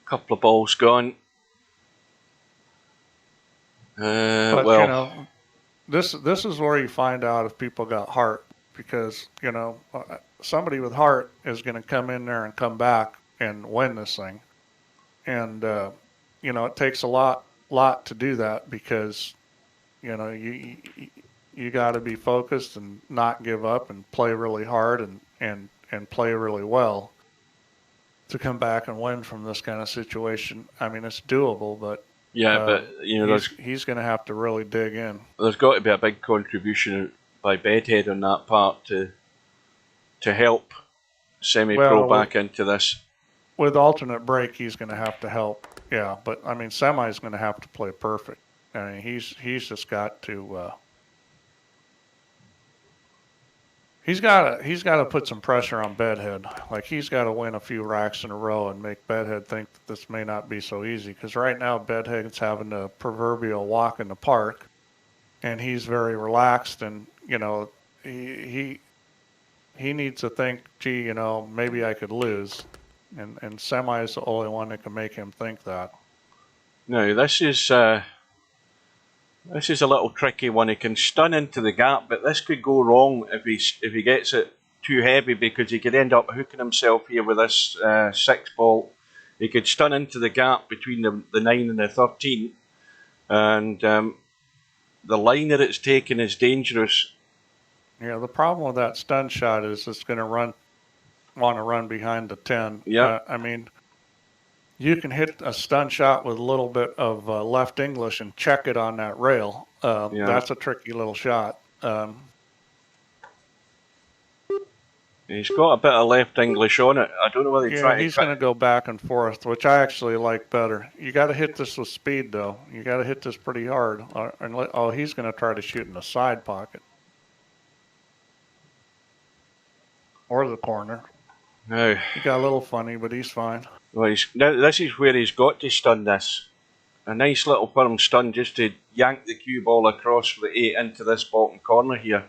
Couple of balls gone. But, Well, this is where you find out if people got heart because, somebody with heart is going to come in there and come back and win this thing. And, it takes a lot to do that because, you got to be focused and not give up and play really hard and play really well to come back and win from this kind of situation. I mean, it's doable, but yeah, but he's going to have to really dig in. There's got to be a big contribution by Bedhead on that part to help Semipro back into this. With alternate break, he's going to have to help. Yeah, but I mean, Semi's going to have to play perfect. I mean, he's just got to. He's got to put some pressure on Bedhead. Like he's got to win a few racks in a row and make Bedhead think that this may not be so easy. Because right now Bedhead's having a proverbial walk in the park, and he's very relaxed. And he needs to think, gee, maybe I could lose. And Semi is the only one that can make him think that. Now this is a little tricky one. He can stun into the gap, but this could go wrong if he gets it too heavy because he could end up hooking himself here with this 6 ball. He could stun into the gap between the 9 and the 13, and the line that it's taken is dangerous. Yeah, the problem with that stun shot is it's going to want to run behind the 10. Yeah. I mean, you can hit a stun shot with a little bit of left English and check it on that rail. That's a tricky little shot. He's got a bit of left English on it. I don't know whether he's going to go back and forth, which I actually like better. You got to hit this with speed, though. You got to hit this pretty hard. He's going to try to shoot in the side pocket or the corner. No. He got a little funny, but he's fine. Well, this is where he's got to stun this. A nice little firm stun just to yank the cue ball across for the 8 into this bottom corner here.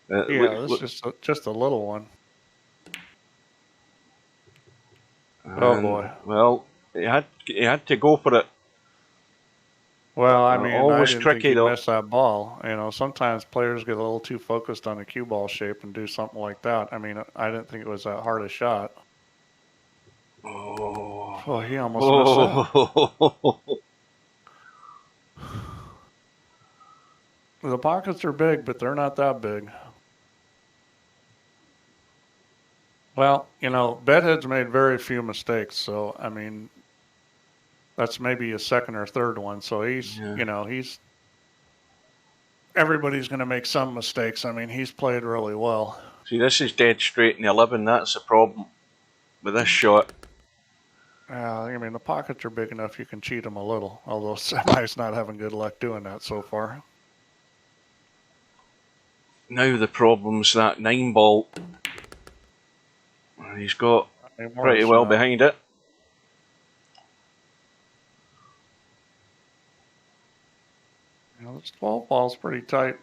This is just a little one. Oh boy! Well, he had to go for it. Well, I mean, always I didn't tricky think though. He missed that ball. Sometimes players get a little too focused on the cue ball shape and do something like that. I mean, I didn't think it was that hard a shot. Oh, he almost missed that. The pockets are big, but they're not that big. Well, Bedhead's made very few mistakes, so I mean, that's maybe a second or third one. So he's everybody's going to make some mistakes. I mean, he's played really well. See, this is dead straight in the 11. That's the problem with this shot. I mean, the pockets are big enough you can cheat him a little, although Semi's not having good luck doing that so far. Now the problem's that 9 ball. He's got pretty well behind it. This 12 ball's pretty tight.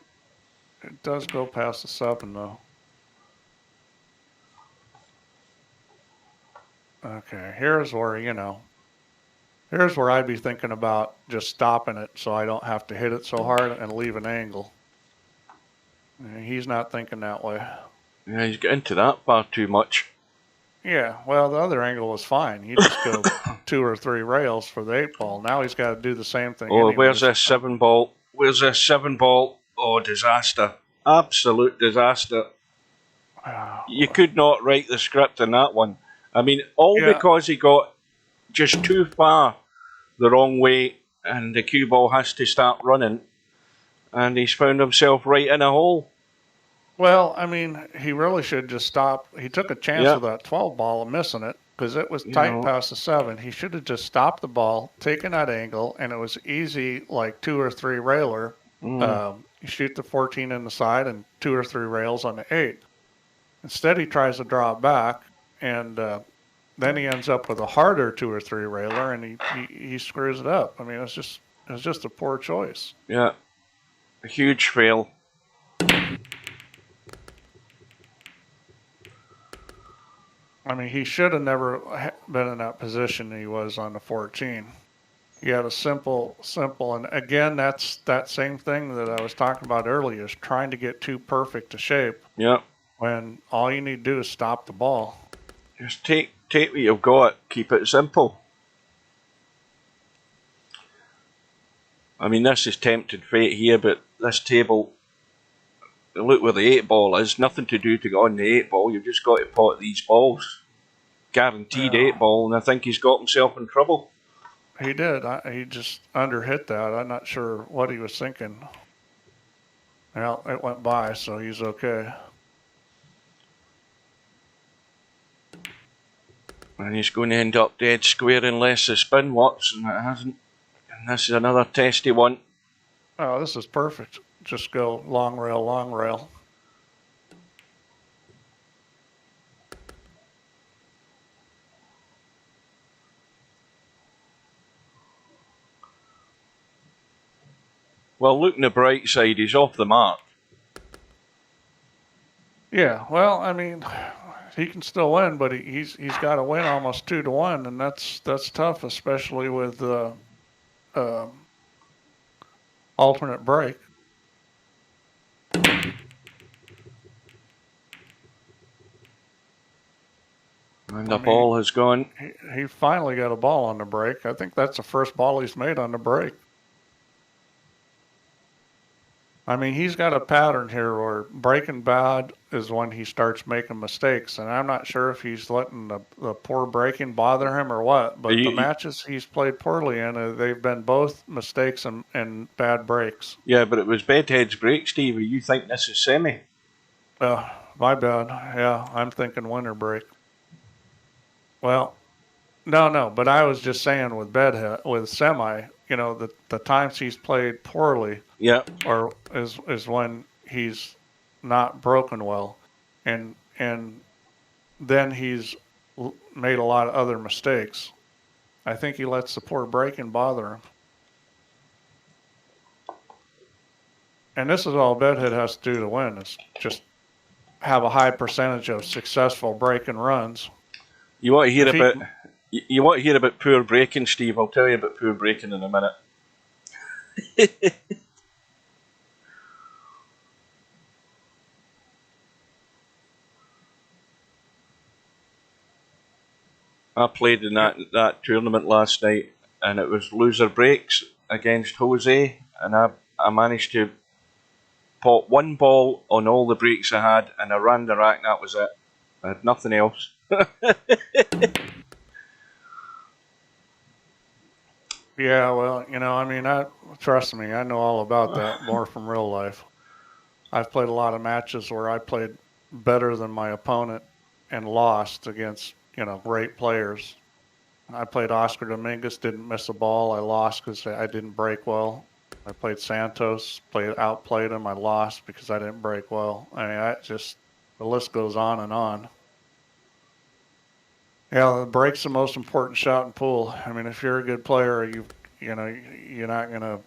It does go past the 7, though. Okay, here's where I'd be thinking about just stopping it so I don't have to hit it so hard and leave an angle. He's not thinking that way. Yeah, he's got into that far too much. Yeah, well, the other angle was fine. You just go 2 or 3 rails for the 8 ball. Now he's got to do the same thing. Oh, where's this 7 ball? Where's this 7 ball? Oh, disaster. Absolute disaster. You could not write the script in that one. I mean, because he got just too far the wrong way and the cue ball has to start running and he's found himself right in a hole. Well, I mean, he really should just stop. He took a chance with that 12 ball of missing it because it was tight past the 7. He should have just stopped the ball, taken that angle, and it was easy, like 2 or 3 railer. You shoot the 14 in the side and 2 or 3 rails on the 8. Instead, he tries to draw it back, and then he ends up with a harder 2 or 3 railer, and he screws it up. I mean, it's just a poor choice. Yeah, a huge fail. I mean, he should have never been in that position he was on the 14. He had a simple, and again, that's that same thing that I was talking about earlier, is trying to get too perfect a shape Yeah, when all you need to do is stop the ball. just take what you've got. Keep it simple. I mean, this is tempted fate here, but this table, look where the 8 ball is. Nothing to do to get on the 8 ball. You've just got to pot these balls. Guaranteed Yeah. 8 ball, and I think he's got himself in trouble. He did. He just underhit that. I'm not sure what he was thinking. Well, it went by, so he's okay. And he's going to end up dead square unless the spin works, and it hasn't. And this is another testy one. Oh, this is perfect. Just go long rail, long rail. Well, look on the bright side, he's off the mark. Yeah, well, I mean, he can still win, but he's got to win almost 2-1, and that's tough, especially with alternate break. And the ball has gone. He finally got a ball on the break. I think that's the first ball he's made on the break. I mean, he's got a pattern here where breaking bad is when he starts making mistakes, and I'm not sure if he's letting the poor breaking bother him or what, but the matches he's played poorly in, they've been both mistakes and bad breaks. Yeah, but it was Bedhead's break, Stevie. You think this is semi? My bad. Yeah, I'm thinking winter break. Well, no, but I was just saying with Bedhead, with Semi, the times he's played poorly, Yeah. or is when he's not broken well, and then he's made a lot of other mistakes. I think he lets the poor breaking bother him. And this is all Bedhead has to do to win, is just have a high percentage of successful breaking runs. You want to hear about you want to hear about poor breaking, Steve? I'll tell you about poor breaking in a minute. I played in that tournament last night, and it was loser breaks against Jose, and I managed to pot 1 ball on all the breaks I had, and I ran the rack. That was it. I had nothing else. Yeah, well, I mean, trust me, I know all about that, more from real life. I've played a lot of matches where I played better than my opponent and lost against, great players. I played Oscar Dominguez, didn't miss a ball. I lost because I didn't break well. I played Santos, outplayed him. I lost because I didn't break well. I mean, the list goes on and on. Yeah, the break's the most important shot in pool. I mean, if you're a good player, you're not gonna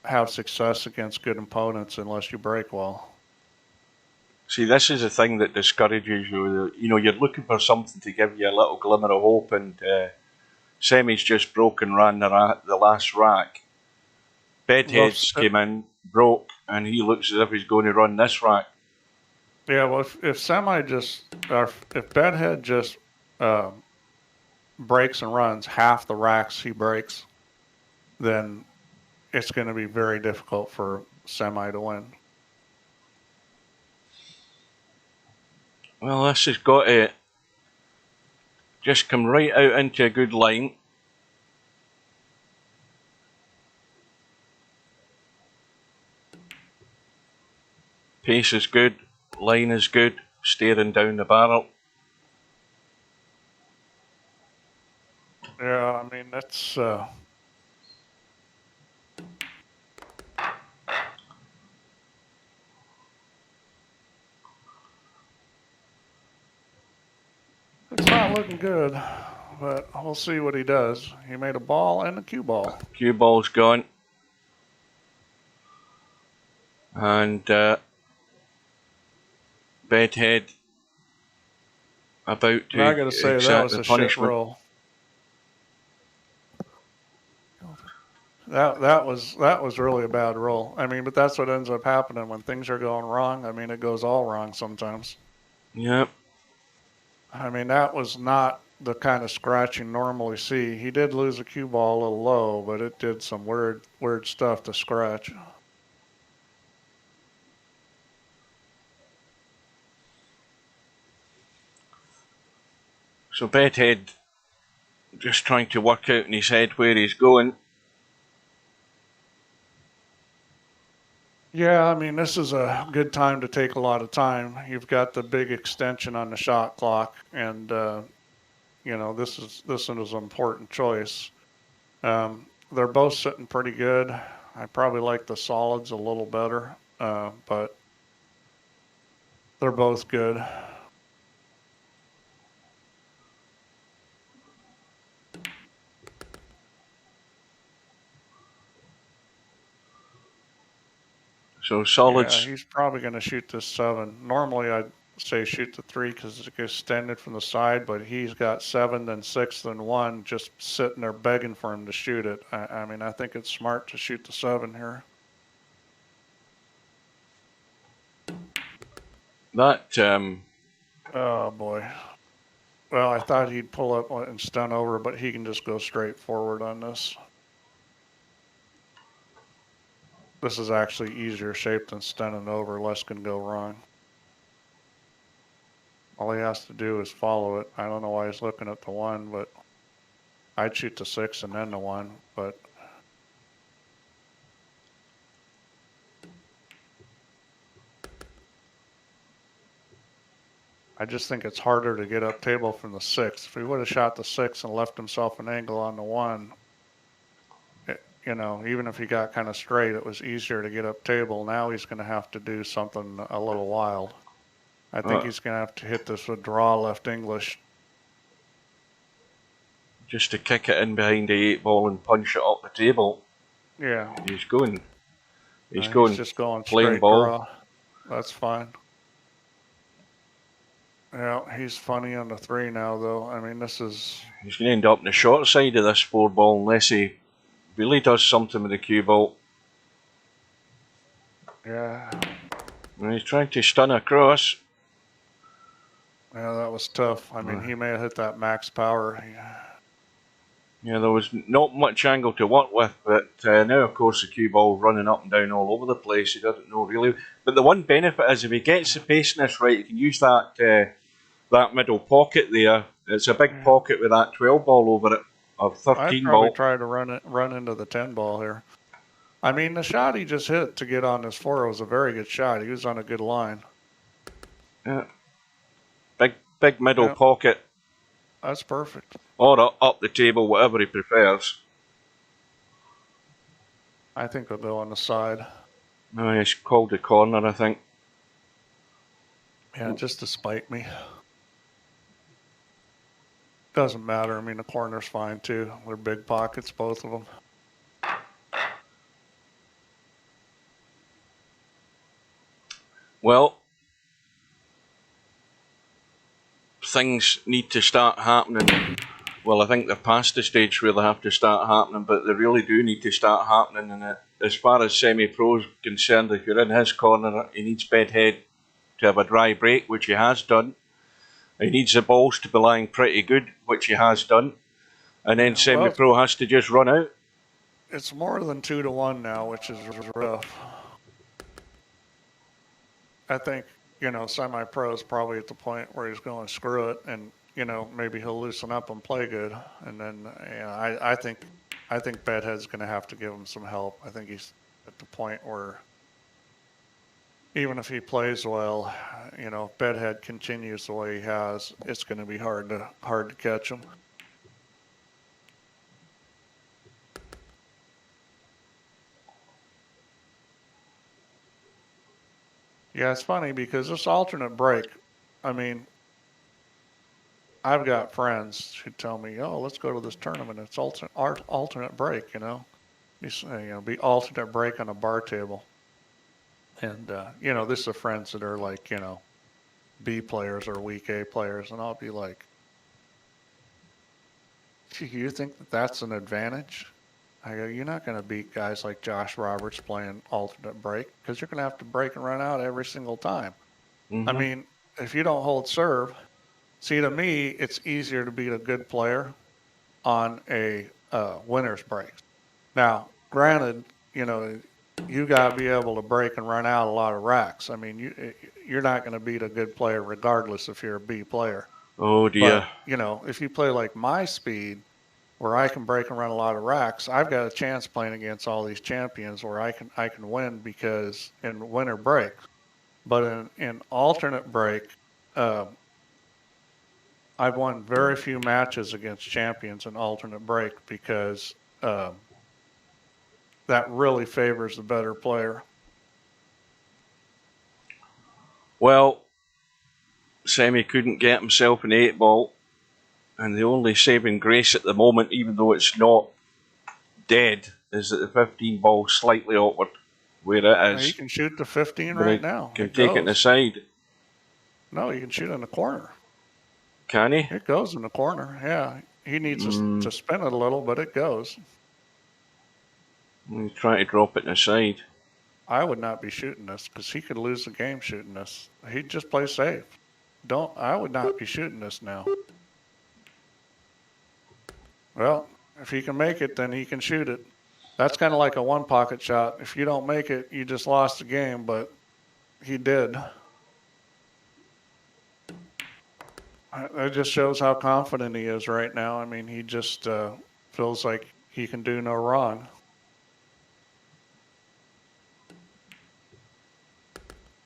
have success against good opponents unless you break well. See, this is the thing that discourages you. You're looking for something to give you a little glimmer of hope, and Semi's just broke and ran the last rack. Bedhead's came in, broke, and he looks as if he's going to run this rack. Yeah, well, if Semi if Bedhead just breaks and runs half the racks he breaks, then it's going to be very difficult for Semi to win. Well, this has got to just come right out into a good line. Pace is good, line is good, staring down the barrel. Yeah, I mean, that's looking good, but we'll see what he does. He made a ball and a cue ball. Cue ball's gone. And Bedhead about And I to gotta say, that exact was the a shit punishment. roll. That was really a bad roll. I mean, but that's what ends up happening when things are going wrong. I mean, it goes all wrong sometimes. Yep. I mean, that was not the kind of scratch you normally see. He did lose a cue ball a little low, but it did some weird stuff to scratch. So Bedhead just trying to work out in his head where he's going. Yeah, I mean, this is a good time to take a lot of time. You've got the big extension on the shot clock, and this is an important choice. They're both sitting pretty good. I probably like the solids a little better, but they're both good. So Yeah, solids. he's probably going to shoot this 7. Normally, I'd say shoot the 3 because it gets extended from the side, but he's got 7, then 6, then 1, just sitting there begging for him to shoot it. I mean, I think it's smart to shoot the 7 here. That Oh boy. Well, I thought he'd pull up and stun over, but he can just go straight forward on this. This is actually easier shape than stunning over. Less can go wrong. All he has to do is follow it. I don't know why he's looking at the 1, but I'd shoot the 6 and then the 1, but I just think it's harder to get up table from the 6. If he would have shot the 6 and left himself an angle on the 1, even if he got kind of straight, it was easier to get up table. Now he's going to have to do something a little wild. I think he's going to have to hit this with draw left English. just to kick it in behind the 8 ball and punch it up the table. Yeah. He's going. He's just going plain straight ball. draw. That's fine. Yeah, he's funny on the 3 now, though. I mean, this is... He's going to end up on the short side of this 4 ball unless he really does something with the cue ball. Yeah. And he's trying to stun across. Yeah, that was tough. I mean, he may have hit that max power. Yeah, there was not much angle to work with, but now, of course, the cue ball running up and down all over the place. He doesn't know really. But the one benefit is if he gets the pacing right, he can use that middle pocket there. It's a big pocket with that 12 ball over it, or 13 I'd ball. probably try to run into the 10 ball here. I mean, the shot he just hit to get on this 4 was a very good shot. He was on a good line. Yeah. Big middle pocket. That's perfect. Or up the table, whatever he prefers. I think he'll go on the side. No, he's called the corner, I think. Yeah, just to spite me. Doesn't matter. I mean, the corner's fine too. They're big pockets, both of them. Well, things need to start happening. Well, I think they're past the stage where they have to start happening, but they really do need to start happening. And as far as Semipro is concerned, if you're in his corner, he needs Bedhead to have a dry break, which he has done. He needs the balls to be lying pretty good, which he has done. And then Semipro has to just run out. It's more than 2-1 now, which is rough. I think, Semi-Pro is probably at the point where he's going, screw it, and, maybe he'll loosen up and play good. And then, I think Bedhead's going to have to give him some help. I think he's at the point where even if he plays well, if Bedhead continues the way he has, it's going to be hard to catch him. Yeah, it's funny because this alternate break, I mean, I've got friends who tell me, "Oh, let's go to this tournament. It's alternate break, be alternate break on a bar table." And this is the friends that are like, B players or weak A players, and I'll be like, "Gee, you think that that's an advantage?" I go, "You're not going to beat guys like Josh Roberts playing alternate break because you're going to have to break and run out every single time." I Mm-hmm. mean, if you don't hold serve, see, to me, it's easier to beat a good player on a winner's break. Now, granted, you got to be able to break and run out a lot of racks. I mean, you're not going to beat a good player regardless if you're a B player. Oh dear. But, if you play like my speed, where I can break and run a lot of racks, I've got a chance playing against all these champions where I can win because in winner break. But in alternate break, uh, I've won very few matches against champions in alternate break because that really favors the better player. Well, Semi couldn't get himself an 8 ball, and the only saving grace at the moment, even though it's not dead, is that the 15 ball slightly awkward where it He is, can shoot the 15 but right he now. can It take it in the goes. side. No, he can shoot in the corner. Can he? It goes in the corner. Yeah, he needs to spin it a little, but it goes. He's trying to drop it in the side. I would not be shooting this because he could lose the game shooting this. He'd just play safe. I would not be shooting this now. Well, if he can make it, then he can shoot it. That's kind of like a one pocket shot. If you don't make it, you just lost the game, but he did. That just shows how confident he is right now. I mean, he just feels like he can do no wrong.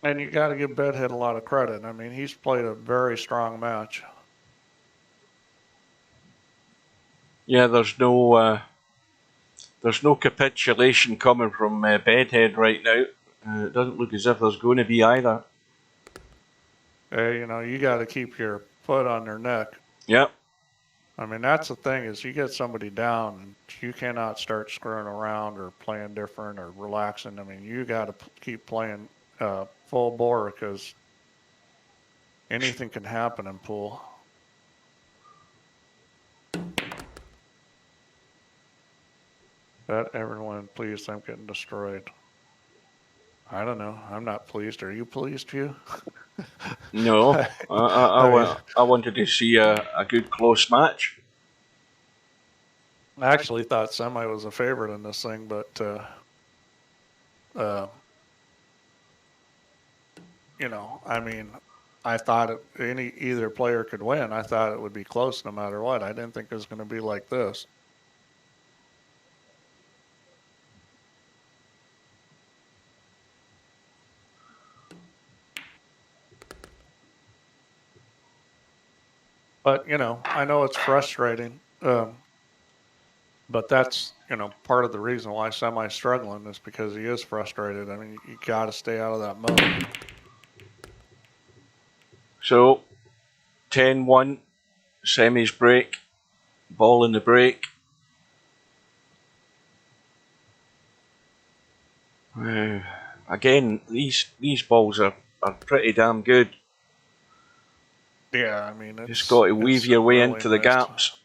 And you got to give Bedhead a lot of credit. I mean, he's played a very strong match. Yeah, there's no capitulation coming from Bedhead right now. It doesn't look as if there's going to be either. Hey, you got to keep your foot on their neck. Yep. I mean, that's the thing is you get somebody down and you cannot start screwing around or playing different or relaxing. I mean, you got to keep playing full bore because anything can happen in pool. That everyone pleased I'm getting destroyed. I don't know. I'm not pleased. Are you pleased, you? No, I wanted to see a good close match. I actually thought Semi was a favorite in this thing, but I mean, I thought either player could win. I thought it would be close no matter what. I didn't think it was going to be like this. But I know it's frustrating. But that's part of the reason why Semi's struggling is because he is frustrated. I mean, you got to stay out of that mode. So 10-1, Semi's break, ball in the break. Again, these balls are pretty damn good. Yeah, I mean, Just got to weave your way really into the gaps.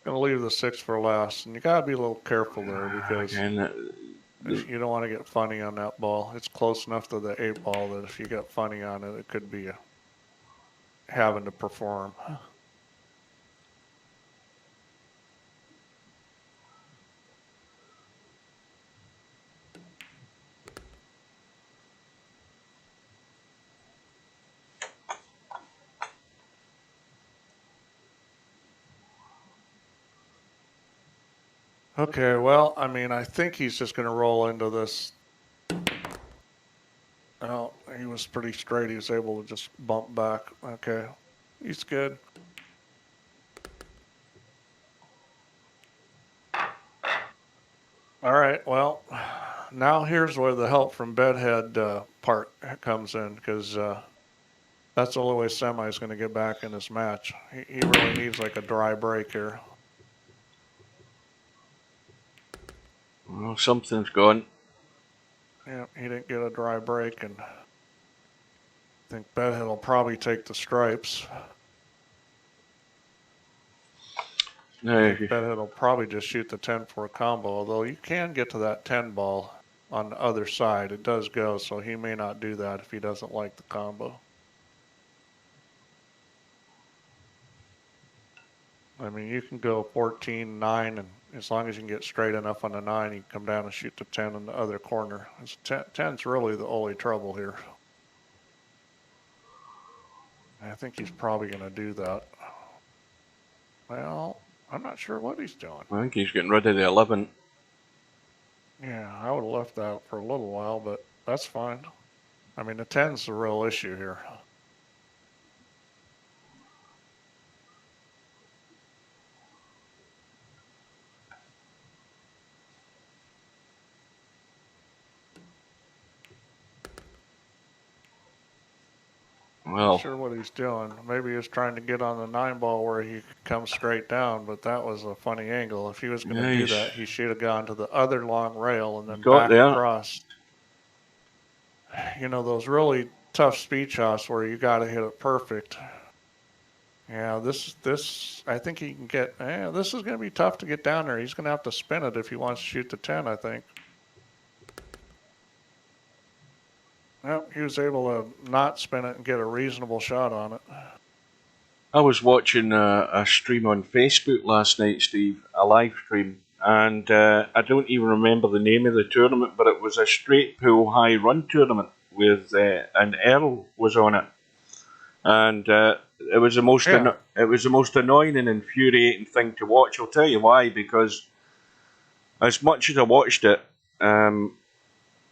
Gonna leave the 6 for last, and you gotta be a little careful there because Again, you don't want to get funny on that ball. It's close enough to the 8 ball that if you get funny on it, it could be having to perform. Okay, well, I mean, I think he's just gonna roll into this. Oh, he was pretty straight. He was able to just bump back. Okay, he's good. All right. Well, now here's where the help from Bedhead part comes in, because that's the only way Semi is going to get back in this match. He really needs like a dry break here. Well, something's gone. Yeah, he didn't get a dry break, and I think Bedhead will probably take the stripes. No, I think Bedhead will probably just shoot the 10 for a combo, although you can get to that 10 ball on the other side. It does go, so he may not do that if he doesn't like the combo. I mean, you can go 14, 9, and as long as you can get straight enough on the 9, you can come down and shoot the 10 in the other corner. 10's really the only trouble here. I think he's probably going to do that. Well, I'm not sure what he's doing. I think he's getting rid of the 11. Yeah, I would have left that for a little while, but that's fine. I mean, the 10's the real issue here. Well, Not sure what he's doing. Maybe he's trying to get on the 9 ball where he comes straight down, but that was a funny angle. If he was going to do that, he should have gone to the other long rail and then back across. You know, those really tough speed shots where you got to hit it perfect. Yeah, this I think he can get. This is going to be tough to get down there. He's going to have to spin it if he wants to shoot the 10, I think. Well, he was able to not spin it and get a reasonable shot on it. I was watching a stream on Facebook last night, Steve, a live stream, and I don't even remember the name of the tournament, but it was a straight pool high run tournament with and Earl was on it, and it was the most it was the most annoying and infuriating thing to watch. I'll tell you why, because as much as I watched it,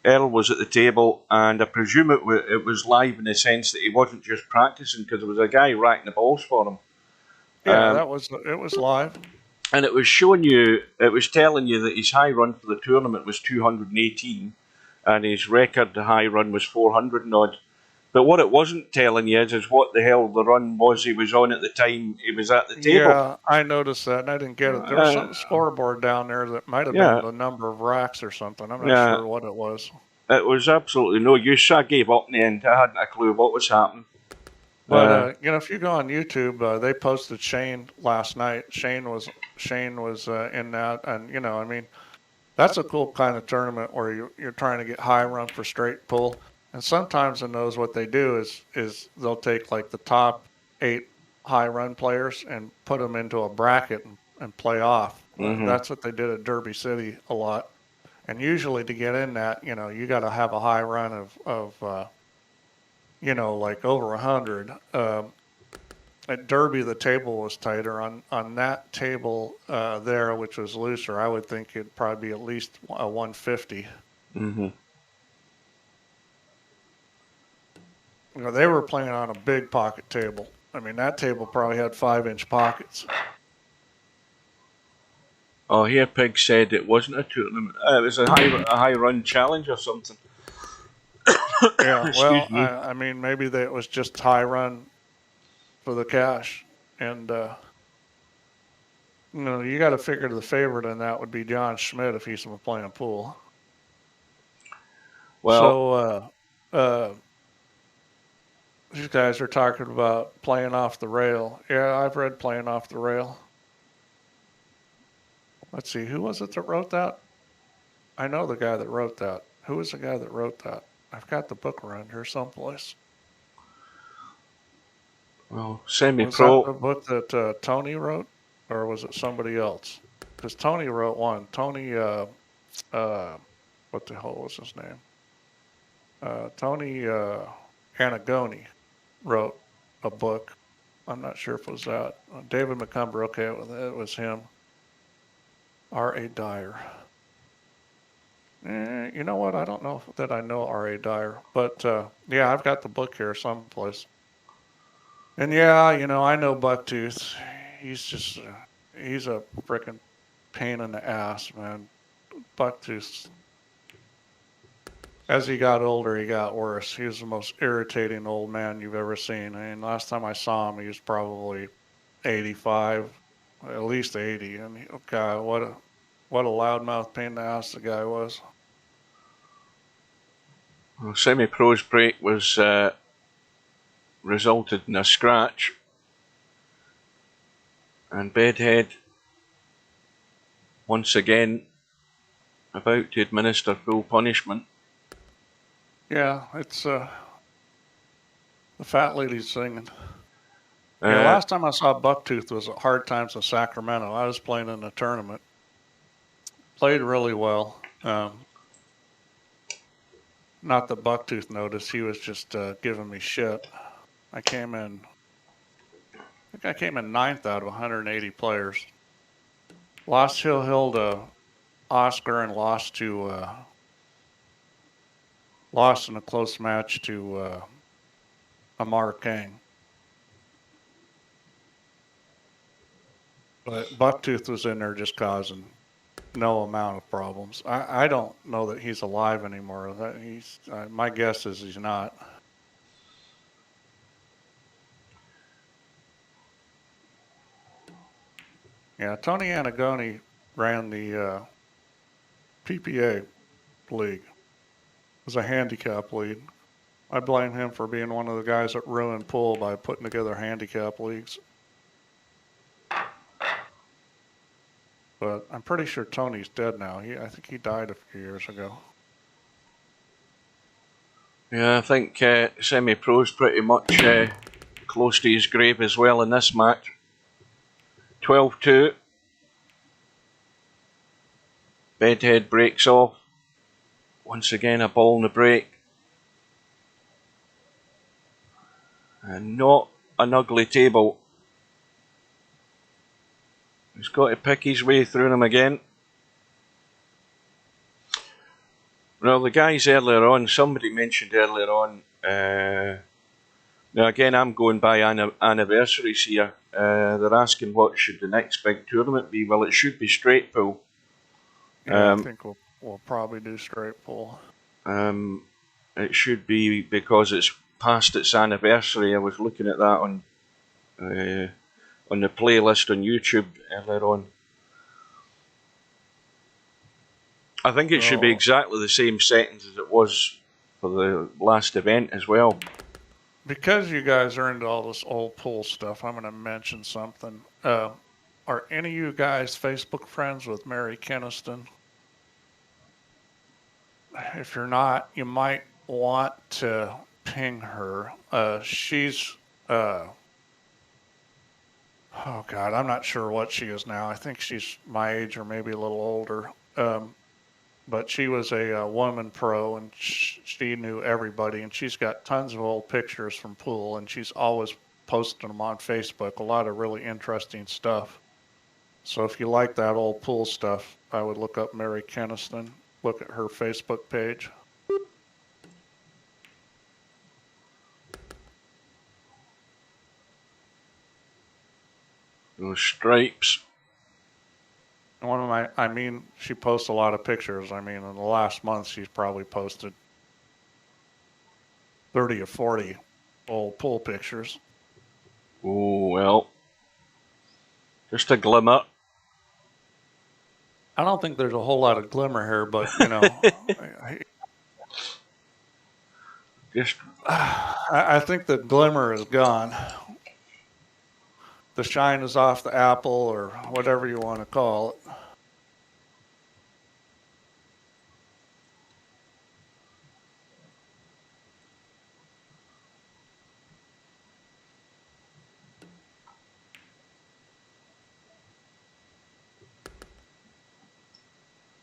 Earl was at the table, and I presume it was live in the sense that he wasn't just practicing, because there was a guy racking the balls for him. Yeah, it was live. And it was showing you, it was telling you that his high run for the tournament was 218, and his record high run was 400 and odd. But what it wasn't telling you is what the hell the run was he was on at the time he was at the table. Yeah, I noticed that, and I didn't get it. There was some scoreboard down there that might have been the number of racks or something. I'm not sure what it was. It was absolutely no use. I gave up in the end. I hadn't a clue what was happening. But you know, if you go on YouTube, they posted Shane last night. Shane was in that, and you know, I mean, that's a cool kind of tournament where you're trying to get high run for straight pull. And sometimes in those, what they do is they'll take like the top 8 high run players and put them into a bracket and play off. Mm-hmm. That's what they did at Derby City a lot. And usually to get in that, you know, you got to have a high run of you know, like over 100. At Derby, the table was tighter. On that table there, which was looser, I would think it'd probably be at least a 150. Mm-hmm. You know, they were playing on a big pocket table. I mean, that table probably had 5-inch pockets. Oh, here Pig said it wasn't a tournament. It was a high run challenge or something. Yeah, well, I mean, maybe it was just high run for the cash. And, you know, you got to figure the favorite in that would be John Schmidt if he's playing pool. Well, so, these guys are talking about playing off the rail. Yeah, I've read Playing Off the Rail. Let's see, who was it that wrote that? I know the guy that wrote that. Who was the guy that wrote that? I've got the book around here someplace. Well, Semipro. Was that the book that Tony wrote, or was it somebody else? Because Tony wrote one. Tony, what the hell was his name? Tony Anagoni wrote a book. I'm not sure if it was that. David McCumber, okay, it was him. R.A. Dyer. You know what? I don't know that I know R.A. Dyer. But, yeah, I've got the book here someplace. And, yeah, you know, I know Bucktooth. He's just, he's a freaking pain in the ass, man. Bucktooth, as he got older, he got worse. He was the most irritating old man you've ever seen. I mean, last time I saw him, he was probably 85, at least 80. And God, what a loudmouth pain in the ass the guy was. Well, Semi-Pro's break was resulted in a scratch, and Bedhead once again about to administer full punishment. Yeah, it's the fat lady singing. Yeah, last time I saw Bucktooth was at Hard Times in Sacramento. I was playing in a tournament. Played really well. Not that Bucktooth noticed. He was just giving me shit. I think I came in 9th out of 180 players. Lost Hill Hill to Oscar and lost in a close match to Amar Kang. But Bucktooth was in there just causing no amount of problems. I don't know that he's alive anymore. My guess is he's not. Yeah, Tony Anagoni ran the PPA league. It was a handicap league. I blame him for being one of the guys that ruined pool by putting together handicap leagues. But I'm pretty sure Tony's dead now. I think he died a few years ago. Yeah, I think Semi-Pro's pretty much close to his grave as well in this match. 12-2. Bedhead breaks off. Once again, a ball in the break. And not an ugly table. He's got to pick his way through them again. Well, the guys earlier on, somebody mentioned earlier on, now again I'm going by anniversaries here, they're asking what should the next big tournament be. Well, it should be straight pool. Yeah, I think we'll probably do straight pool. It should be, because it's past its anniversary. I was looking at that on the playlist on YouTube earlier on. I think it should be exactly the same settings as it was for the last event as well. Because you guys are into all this old pool stuff, I'm going to mention something. Are any of you guys Facebook friends with Mary Keniston? If you're not, you might want to ping her. She's, oh God, I'm not sure what she is now. I think she's my age or maybe a little older. But she was a woman pro, and she knew everybody, and she's got tons of old pictures from pool, and she's always posting them on Facebook. A lot of really interesting stuff. So if you like that old pool stuff, I would look up Mary Keniston. Look at her Facebook page. Those stripes. She posts a lot of pictures. I mean, in the last month, she's probably posted 30 or 40 old pool pictures. Oh, well. Just a glimmer. I don't think there's a whole lot of glimmer here, but, I think the glimmer is gone. The shine is off the apple, or whatever you want to call it.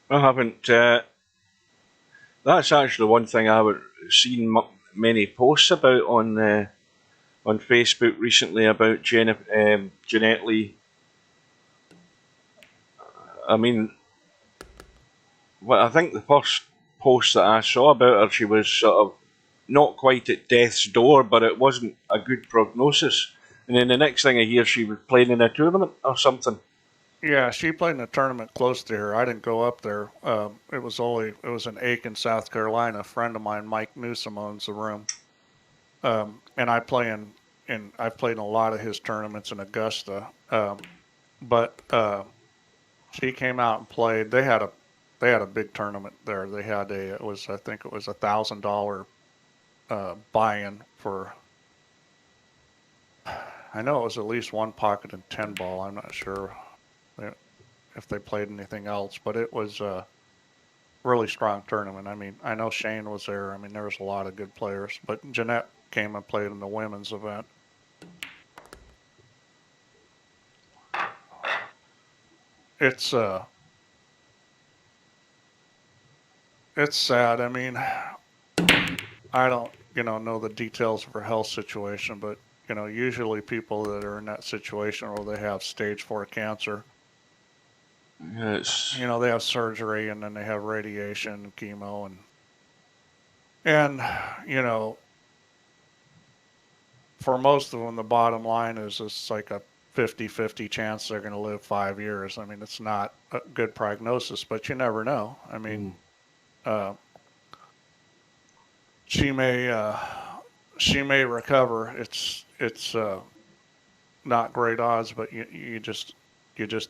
I haven't. That's actually one thing I haven't seen many posts about on Facebook recently about Jeanette Lee. I mean, I think the first post that I saw about her, she was sort of not quite at death's door, but it wasn't a good prognosis. And then the next thing I hear, she was playing in a tournament or something. Yeah, she played in a tournament close to here. I didn't go up there. It was in Aiken, South Carolina. A friend of mine, Mike Newsom, owns the room. And I've played in a lot of his tournaments in Augusta. But she came out and played. They had a big tournament there. They had I think it was $1,000 buy-in for. I know it was at least one pocket and 10 ball. I'm not sure if they played anything else, but it was a really strong tournament. I mean, I know Shane was there. I mean, there was a lot of good players, but Jeanette came and played in the women's event. It's uh, it's sad. I mean, I don't, know the details of her health situation, but usually people that are in that situation or they have stage 4 cancer, It's they have surgery and then they have radiation and chemo and you know, for most of them, the bottom line is it's like a 50-50 chance they're going to live 5 years. I mean, it's not a good prognosis, but you never know. I mean, uh, she may uh, she may recover. It's not great odds, but you just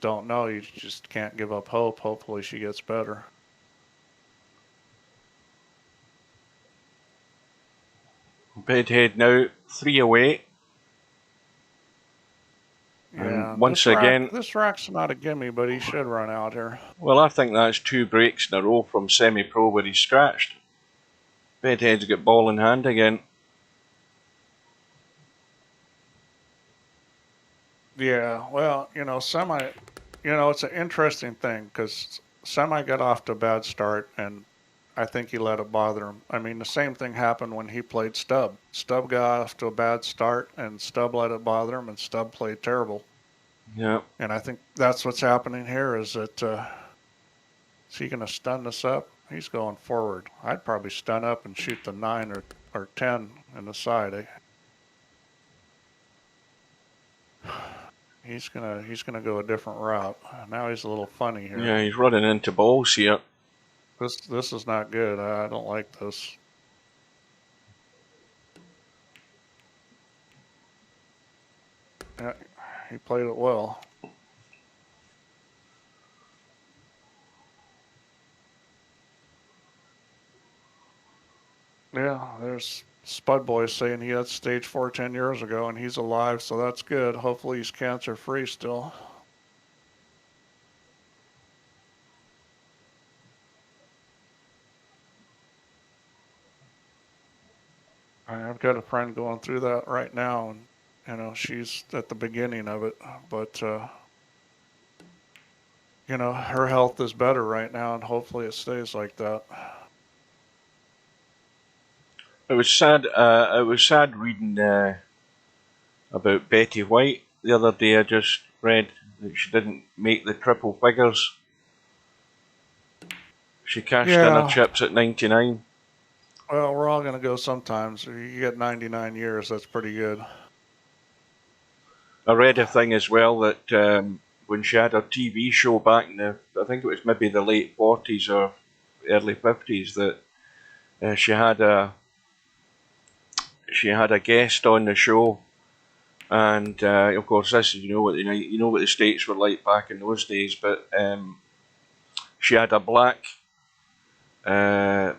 don't know. You just can't give up hope. Hopefully, she gets better. Bedhead now 3 away. And Yeah, once again, this rack's not a gimme, but he should run out here. well, I think that's 2 breaks in a row from Semipro where he's scratched. Bedhead's got ball in hand again. Yeah, well, it's an interesting thing because Semi got off to a bad start, and I think he let it bother him. I mean, the same thing happened when he played Stubb. Stubb got off to a bad start, and Stubb let it bother him, and Stubb played terrible. Yeah. And I think that's what's happening here is that is he going to stun this up? He's going forward. I'd probably stun up and shoot the 9 or 10 in the side. He's gonna go a different route. Now he's a little funny here. Yeah, he's running into balls here. This is not good. I don't like this. Yeah, he played it well. Yeah, there's Spud Boy saying he had stage 4 10 years ago and he's alive, so that's good. Hopefully he's cancer free still. I've got a friend going through that right now, and she's at the beginning of it, but her health is better right now, and hopefully it stays like that. It was sad. It was sad reading about Betty White the other day. I just read that she didn't make the triple figures. She cashed in her Yeah, chips at 99. well, we're all gonna go sometimes. You get 99 years, that's pretty good. I read a thing as well that when she had her TV show back in I think it was maybe the late 40s or early 50s, that she had a guest on the show, and of course this is you know what the States were like back in those days, but she had a black uh,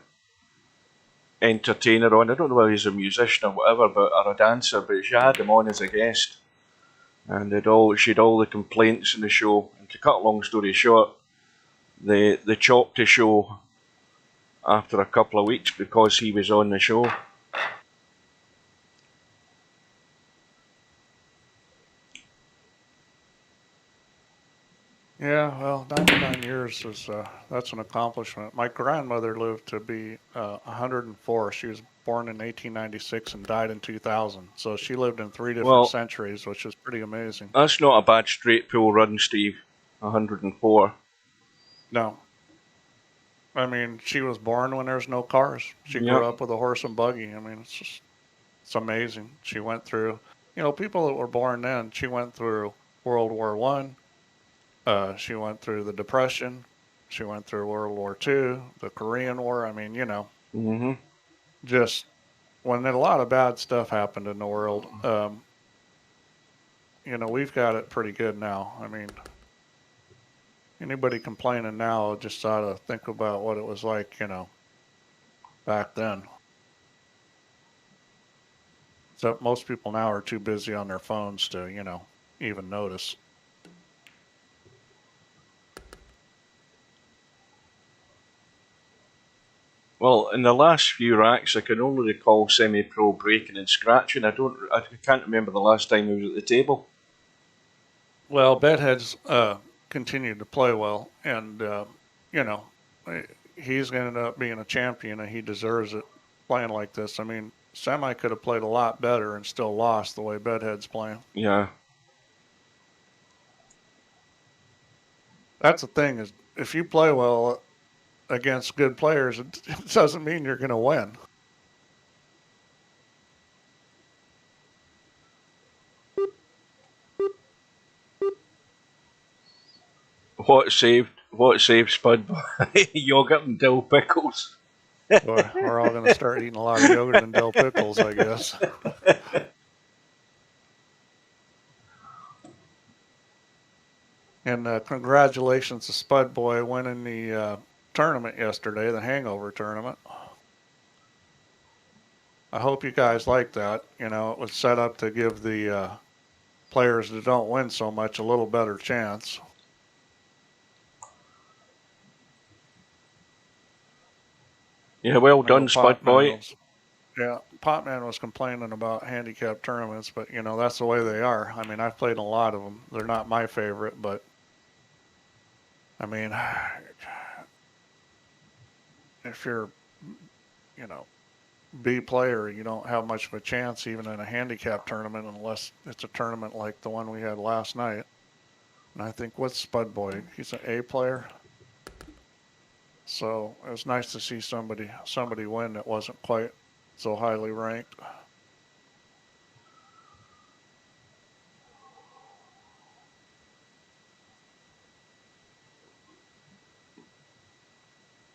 entertainer on. I don't know whether he's a musician or whatever, but or a dancer, but she had him on as a guest, and she had all the complaints in the show. And to cut a long story short, they chopped the show after a couple of weeks because he was on the show. Yeah, well, 99 years is that's an accomplishment. My grandmother lived to be 104. She was born in 1896 and died in 2000. So she lived in 3 different Well, centuries, which is pretty amazing. that's not a bad straight pull run, Steve. 104. No, I mean she was born when there's no cars. She grew Yep. up with a horse and buggy. I mean, it's amazing. She went through, people that were born then. She went through World War I, She went through the Depression. She went through World War II, the Korean War. I mean, Mm-hmm. just when a lot of bad stuff happened in the world, we've got it pretty good now. I mean, anybody complaining now just ought to think about what it was like, back then. Except most people now are too busy on their phones to, even notice. Well, in the last few racks, I can only recall Semipro breaking and scratching. I can't remember the last time he was at the table. Well, Bedhead's continued to play well, and you know, he's going to end up being a champion, and he deserves it playing like this. I mean, Semi could have played a lot better and still lost the way Bedhead's playing. Yeah. That's the thing is, if you play well against good players, it doesn't mean you're going to win. What saved Spud? Yogurt and dill pickles. Boy, we're all going to start eating a lot of yogurt and dill pickles, I guess. And congratulations to Spud Boy winning the tournament yesterday, the Hangover tournament. I hope you guys like that. It was set up to give the players that don't win so much a little better chance. Yeah, well done, Spud Boy. Potman was complaining about handicap tournaments, but that's the way they are. I mean, I've played a lot of them. They're not my favorite, but I mean, if you're, you know, B player, you don't have much of a chance even in a handicap tournament unless it's a tournament like the one we had last night. And I think what's Spud Boy? He's an A player. So it was nice to see somebody win that wasn't quite so highly ranked.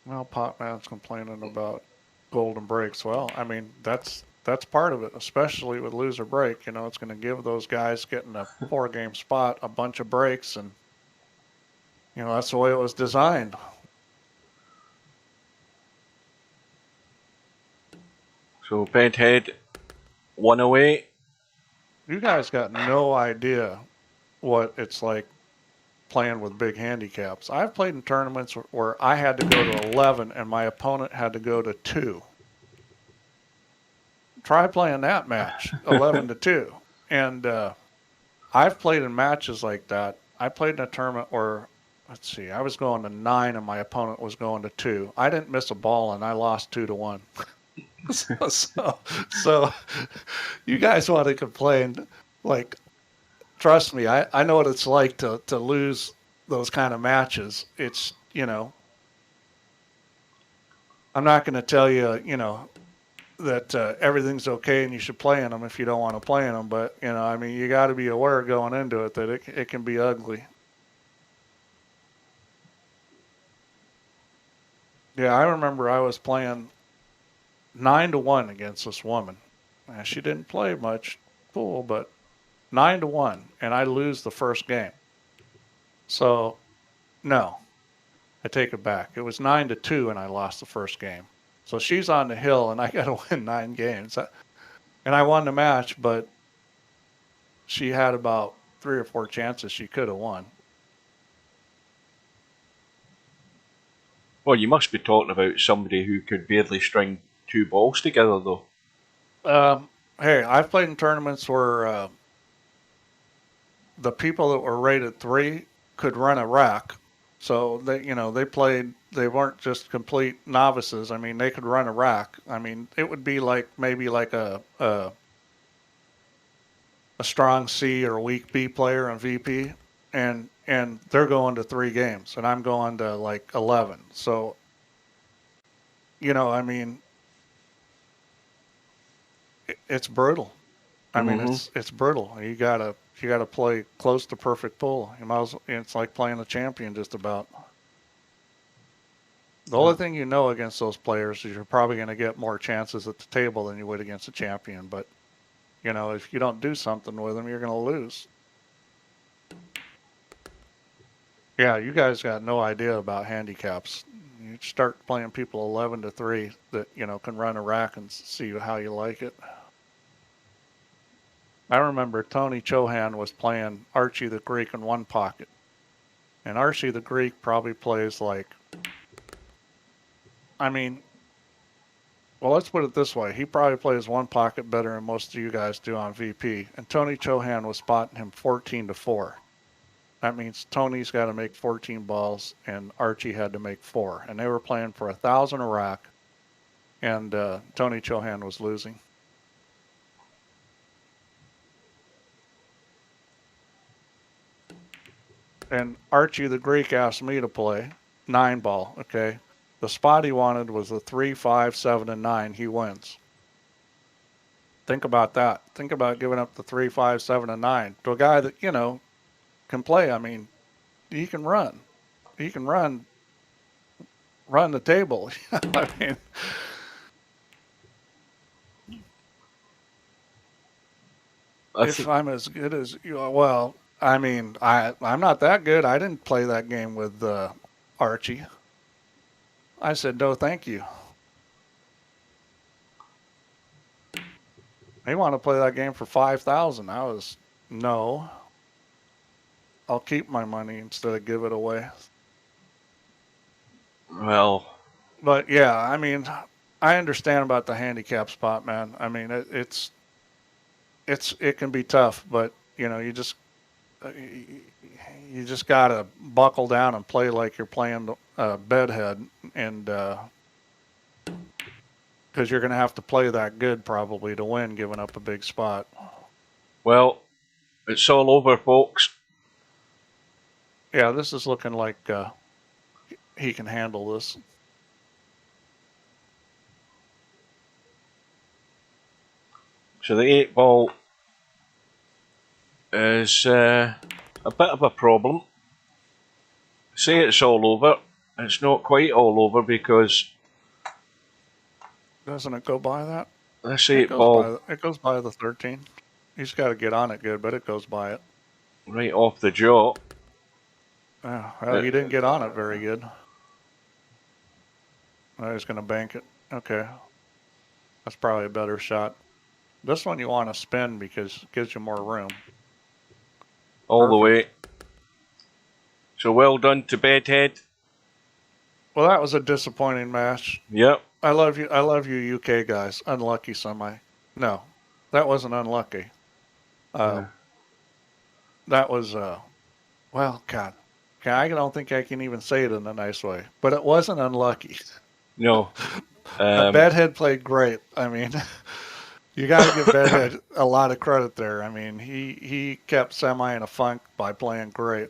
Well, Potman's complaining about golden breaks. Well, I mean that's part of it, especially with loser break. It's going to give those guys getting a 4-game spot a bunch of breaks, and that's the way it was designed. So Bedhead one away. You guys got no idea what it's like playing with big handicaps. I've played in tournaments where I had to go to 11 and my opponent had to go to 2. Try playing that match, 11 to 2. And I've played in matches like that. I played in a tournament where, let's see, I was going to 9 and my opponent was going to 2. I didn't miss a ball and I lost 2-1. so you guys want to complain, like, trust me, I know what it's like to lose those kind of matches. It's, I'm not going to tell you, that everything's okay and you should play in them if you don't want to play in them. But, I mean, you got to be aware going into it that it can be ugly. Yeah, I remember I was playing 9-1 against this woman. Now, she didn't play much, cool, but 9-1, and I lose the first game. So, no, I take it back. It was 9-2, and I lost the first game. So she's on the hill, and I got to win 9 games. And I won the match, but she had about 3 or 4 chances she could have won. Well, you must be talking about somebody who could barely string 2 balls together, though. Hey, I've played in tournaments where the people that were rated 3 could run a rack. So they played. They weren't just complete novices. I mean, they could run a rack. I mean, it would be like maybe like a strong C or a weak B player on VP, and they're going to 3 games, and I'm going to like 11. So, I mean, it's brutal. I mean, Mm-hmm. it's brutal. You gotta You got to play close to perfect pull. You might as well, it's like playing a champion just about. The only thing you know against those players is you're probably going to get more chances at the table than you would against a champion. But, you know, if you don't do something with them, you're going to lose. Yeah, you guys got no idea about handicaps. You start playing people 11-3 that, you know, can run a rack and see how you like it. I remember Tony Chohan was playing Archie the Greek in one pocket. And Archie the Greek probably plays like, I mean, well, let's put it this way. He probably plays one pocket better than most of you guys do on VP. And Tony Chohan was spotting him 14-4. That means Tony's got to make 14 balls and Archie had to make 4. And they were playing for 1,000 a rack. And Tony Chohan was losing. And Archie the Greek asked me to play 9 ball, okay? The spot he wanted was a 3, 5, 7, and 9. He wins. Think about that. Think about giving up the 3, 5, 7, and 9 to a guy that, you know, can play. I mean, he can run. He can run the table. I mean, if I'm as good as you, well, I mean, I'm not that good. I didn't play that game with Archie. I said no, thank you. They want to play that game for 5,000. I was no. I'll keep my money instead of give it away. Well, but yeah, I mean, I understand about the handicap spot, man. I mean, it can be tough, but you know, you just gotta buckle down and play like you're playing Bedhead, and because you're gonna have to play that good probably to win, giving up a big spot. Well, it's all over, folks. Yeah, this is looking like he can handle this. So the 8 ball is a bit of a problem. Say it's all over. It's not quite all over because doesn't it go by that? This 8 ball, it goes by the 13. He's got to get on it good, but it goes by it. Right off the jaw. Yeah, well, he didn't get on it very good. He's going to bank it. Okay. That's probably a better shot. This one you want to spin because it gives you more room. All the way. So well done to Bedhead. Well, that was a disappointing match. Yep. I love you UK guys. Unlucky semi. No, that wasn't unlucky. That was, well, God. I don't think I can even say it in a nice way. But it wasn't unlucky. No. Bedhead played great. I mean, you got to give Bedhead a lot of credit there. I mean, he kept semi in a funk by playing great.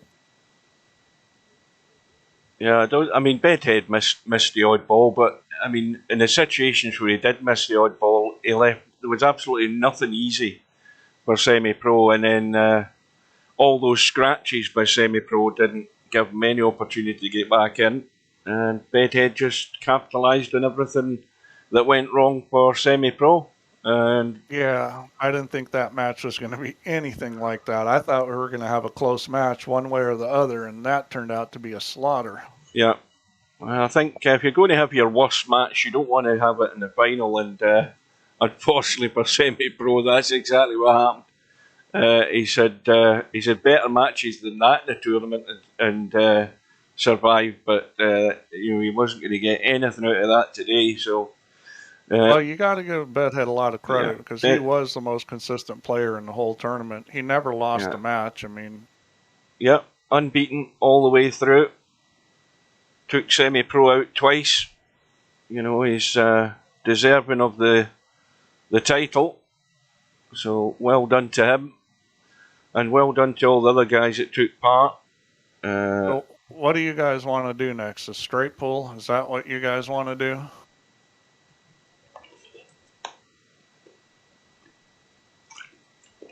Yeah, I mean, Bedhead missed the odd ball, but I mean, in the situations where he did miss the odd ball, he left. There was absolutely nothing easy for Semipro, and then all those scratches by Semipro didn't give him any opportunity to get back in, and Bedhead just capitalised on everything that went wrong for Semipro. And yeah, I didn't think that match was going to be anything like that. I thought we were going to have a close match one way or the other, and that turned out to be a slaughter. Yeah, I think if you're going to have your worst match, you don't want to have it in the final. And unfortunately for Semipro, that's exactly what happened. He's had better matches than that in the tournament and survived, but he wasn't going to get anything out of that today. So. Well, you got to give Bedhead a lot of credit because he was the most consistent player in the whole tournament. He never lost a match. I mean, yep, unbeaten all the way through. Took Semipro out twice. You know, he's deserving of the title. So well done to him, and well done to all the other guys that took part. So what do you guys want to do next? A straight pull? Is that what you guys want to do?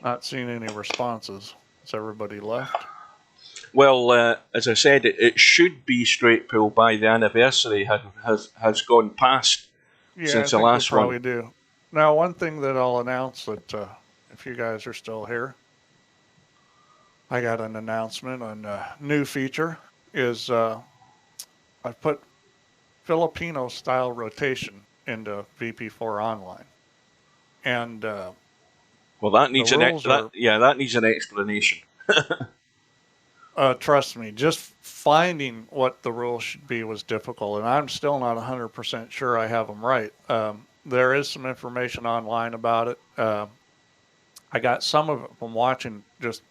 Not seeing any responses. Has everybody left? Well, as I said, it should be straight pool by the anniversary has gone past Yeah, I since the think we're last one. probably due. Now, one thing that I'll announce that if you guys are still here, I got an announcement on a new feature is I've put Filipino style rotation into VP4 Online. And Well, that the needs rules are, that needs an explanation. trust me, just finding what the rules should be was difficult. And I'm still not 100% sure I have them right. There is some information online about it. I got some of it from watching just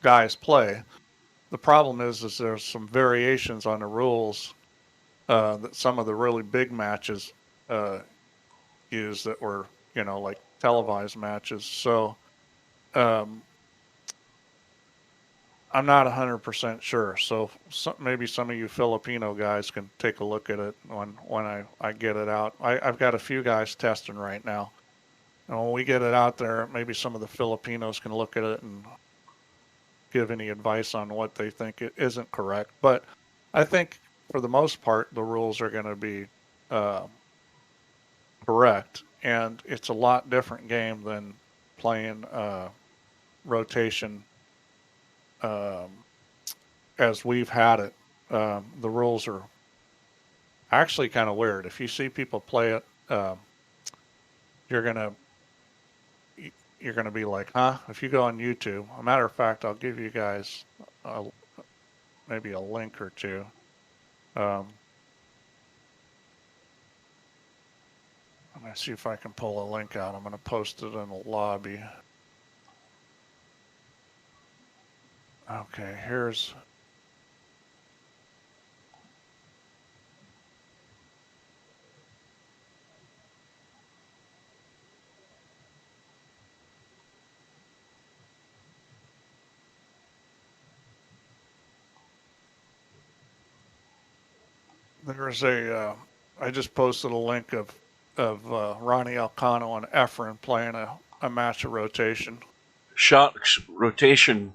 guys play. The problem is there's some variations on the rules that some of the really big matches uh, use that were, like televised matches. So um, I'm not 100% sure. So maybe some of you Filipino guys can take a look at it when I get it out. I've got a few guys testing right now. And when we get it out there, maybe some of the Filipinos can look at it and give any advice on what they think it isn't correct. But I think for the most part, the rules are going to be uh, correct. And it's a lot different game than playing rotation um, as we've had it. The rules are actually kind of weird. If you see people play it, you're gonna you're gonna be like, huh? If you go on YouTube, a matter of fact, I'll give you guys a, maybe a link or two. Um, I'm gonna see if I can pull a link out. I'm gonna post it in the lobby. Okay, here's. There's a. I just posted a link of Ronnie Alcano and Efren playing a match of rotation. Sharks rotation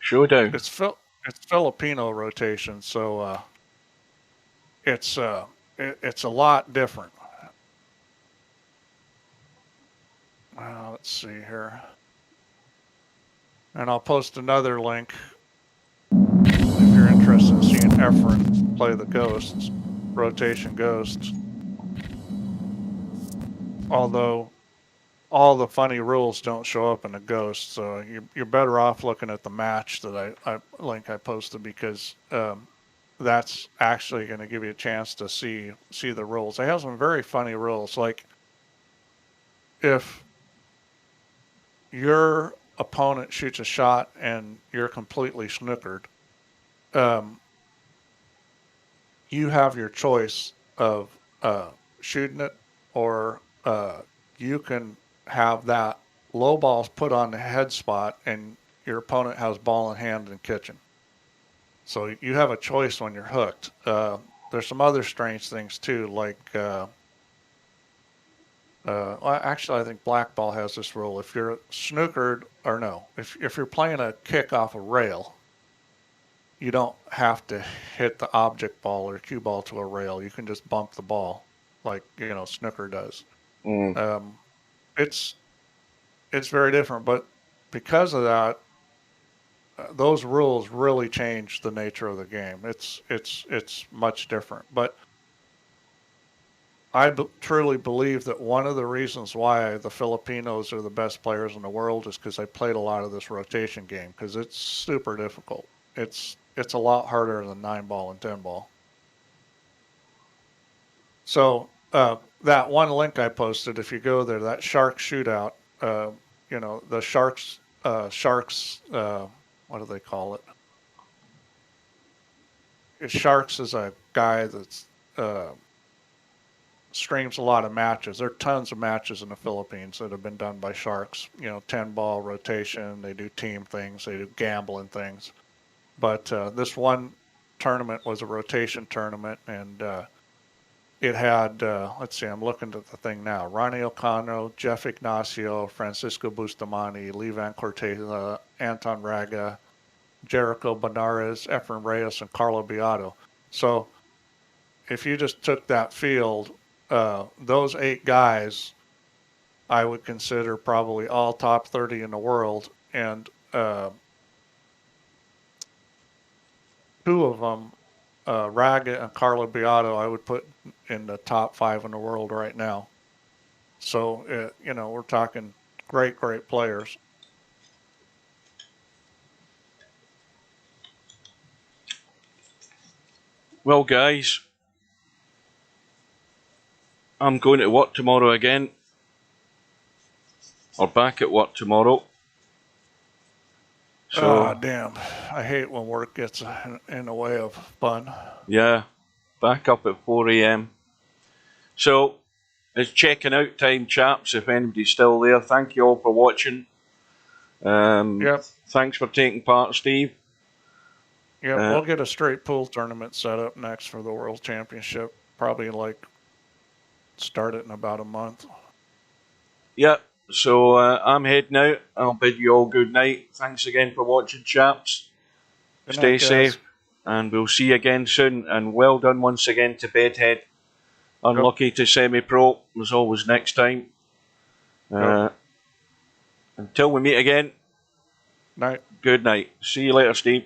showdown. It's it's Filipino rotation, so it's it's a lot different. Let's see here, and I'll post another link if you're interested in seeing Efren play the ghosts, rotation ghosts. Although all the funny rules don't show up in the ghost, so you're better off looking at the match that I posted because that's actually going to give you a chance to see the rules. They have some very funny rules, like if your opponent shoots a shot and you're completely snookered, um, you have your choice of shooting it, or you can have that low balls put on the head spot and your opponent has ball in hand and kitchen. So you have a choice when you're hooked. There's some other strange things too, like well, actually, I think blackball has this rule. If you're snookered, or no, if you're playing a kick off a rail, you don't have to hit the object ball or cue ball to a rail. You can just bump the ball, like snooker does. Mm. Um, it's it's very different, but because of that, those rules really change the nature of the game. It's much different. But truly believe that one of the reasons why the Filipinos are the best players in the world is because they played a lot of this rotation game because it's super difficult. It's a lot harder than 9 ball and 10 ball. So that one link I posted, if you go there, that shark shootout, the sharks, what do they call it? Sharks is a guy that's uh, streams a lot of matches. There are tons of matches in the Philippines that have been done by Sharks. 10 ball rotation. They do team things. They do gambling things. But this one tournament was a rotation tournament, and it had, let's see, I'm looking at the thing now. Ronnie O'Connor, Jeff Ignacio, Francisco Bustamante, Lee Van Corteza, Anton Raga, Jericho Benares, Efren Reyes, and Carlo Beato. So if you just took that field, those 8 guys, I would consider probably all top 30 in the world, and 2 of them, Raga and Carlo Beato, I would put in the top 5 in the world right now. So, we're talking great, great players. Well, guys, I'm going to work tomorrow again. Or back at work tomorrow. So, Damn. I hate when work gets in the way of fun. yeah, back up at 4 a.m. So, it's checking out time, chaps, if anybody's still there. Thank you all for watching. Yep. Thanks for taking part, Steve. Yeah, we'll get a straight pool tournament set up next for the World Championship. Probably start it in about a month. Yeah, so I'm heading out. I'll bid you all good night. Thanks again for watching, chaps. Good Stay night, guys. safe, and we'll see you again soon. And well done once again to Bedhead. Unlucky to Semipro. As always, next time. Until we meet again. Night. Good night. See you later, Steve.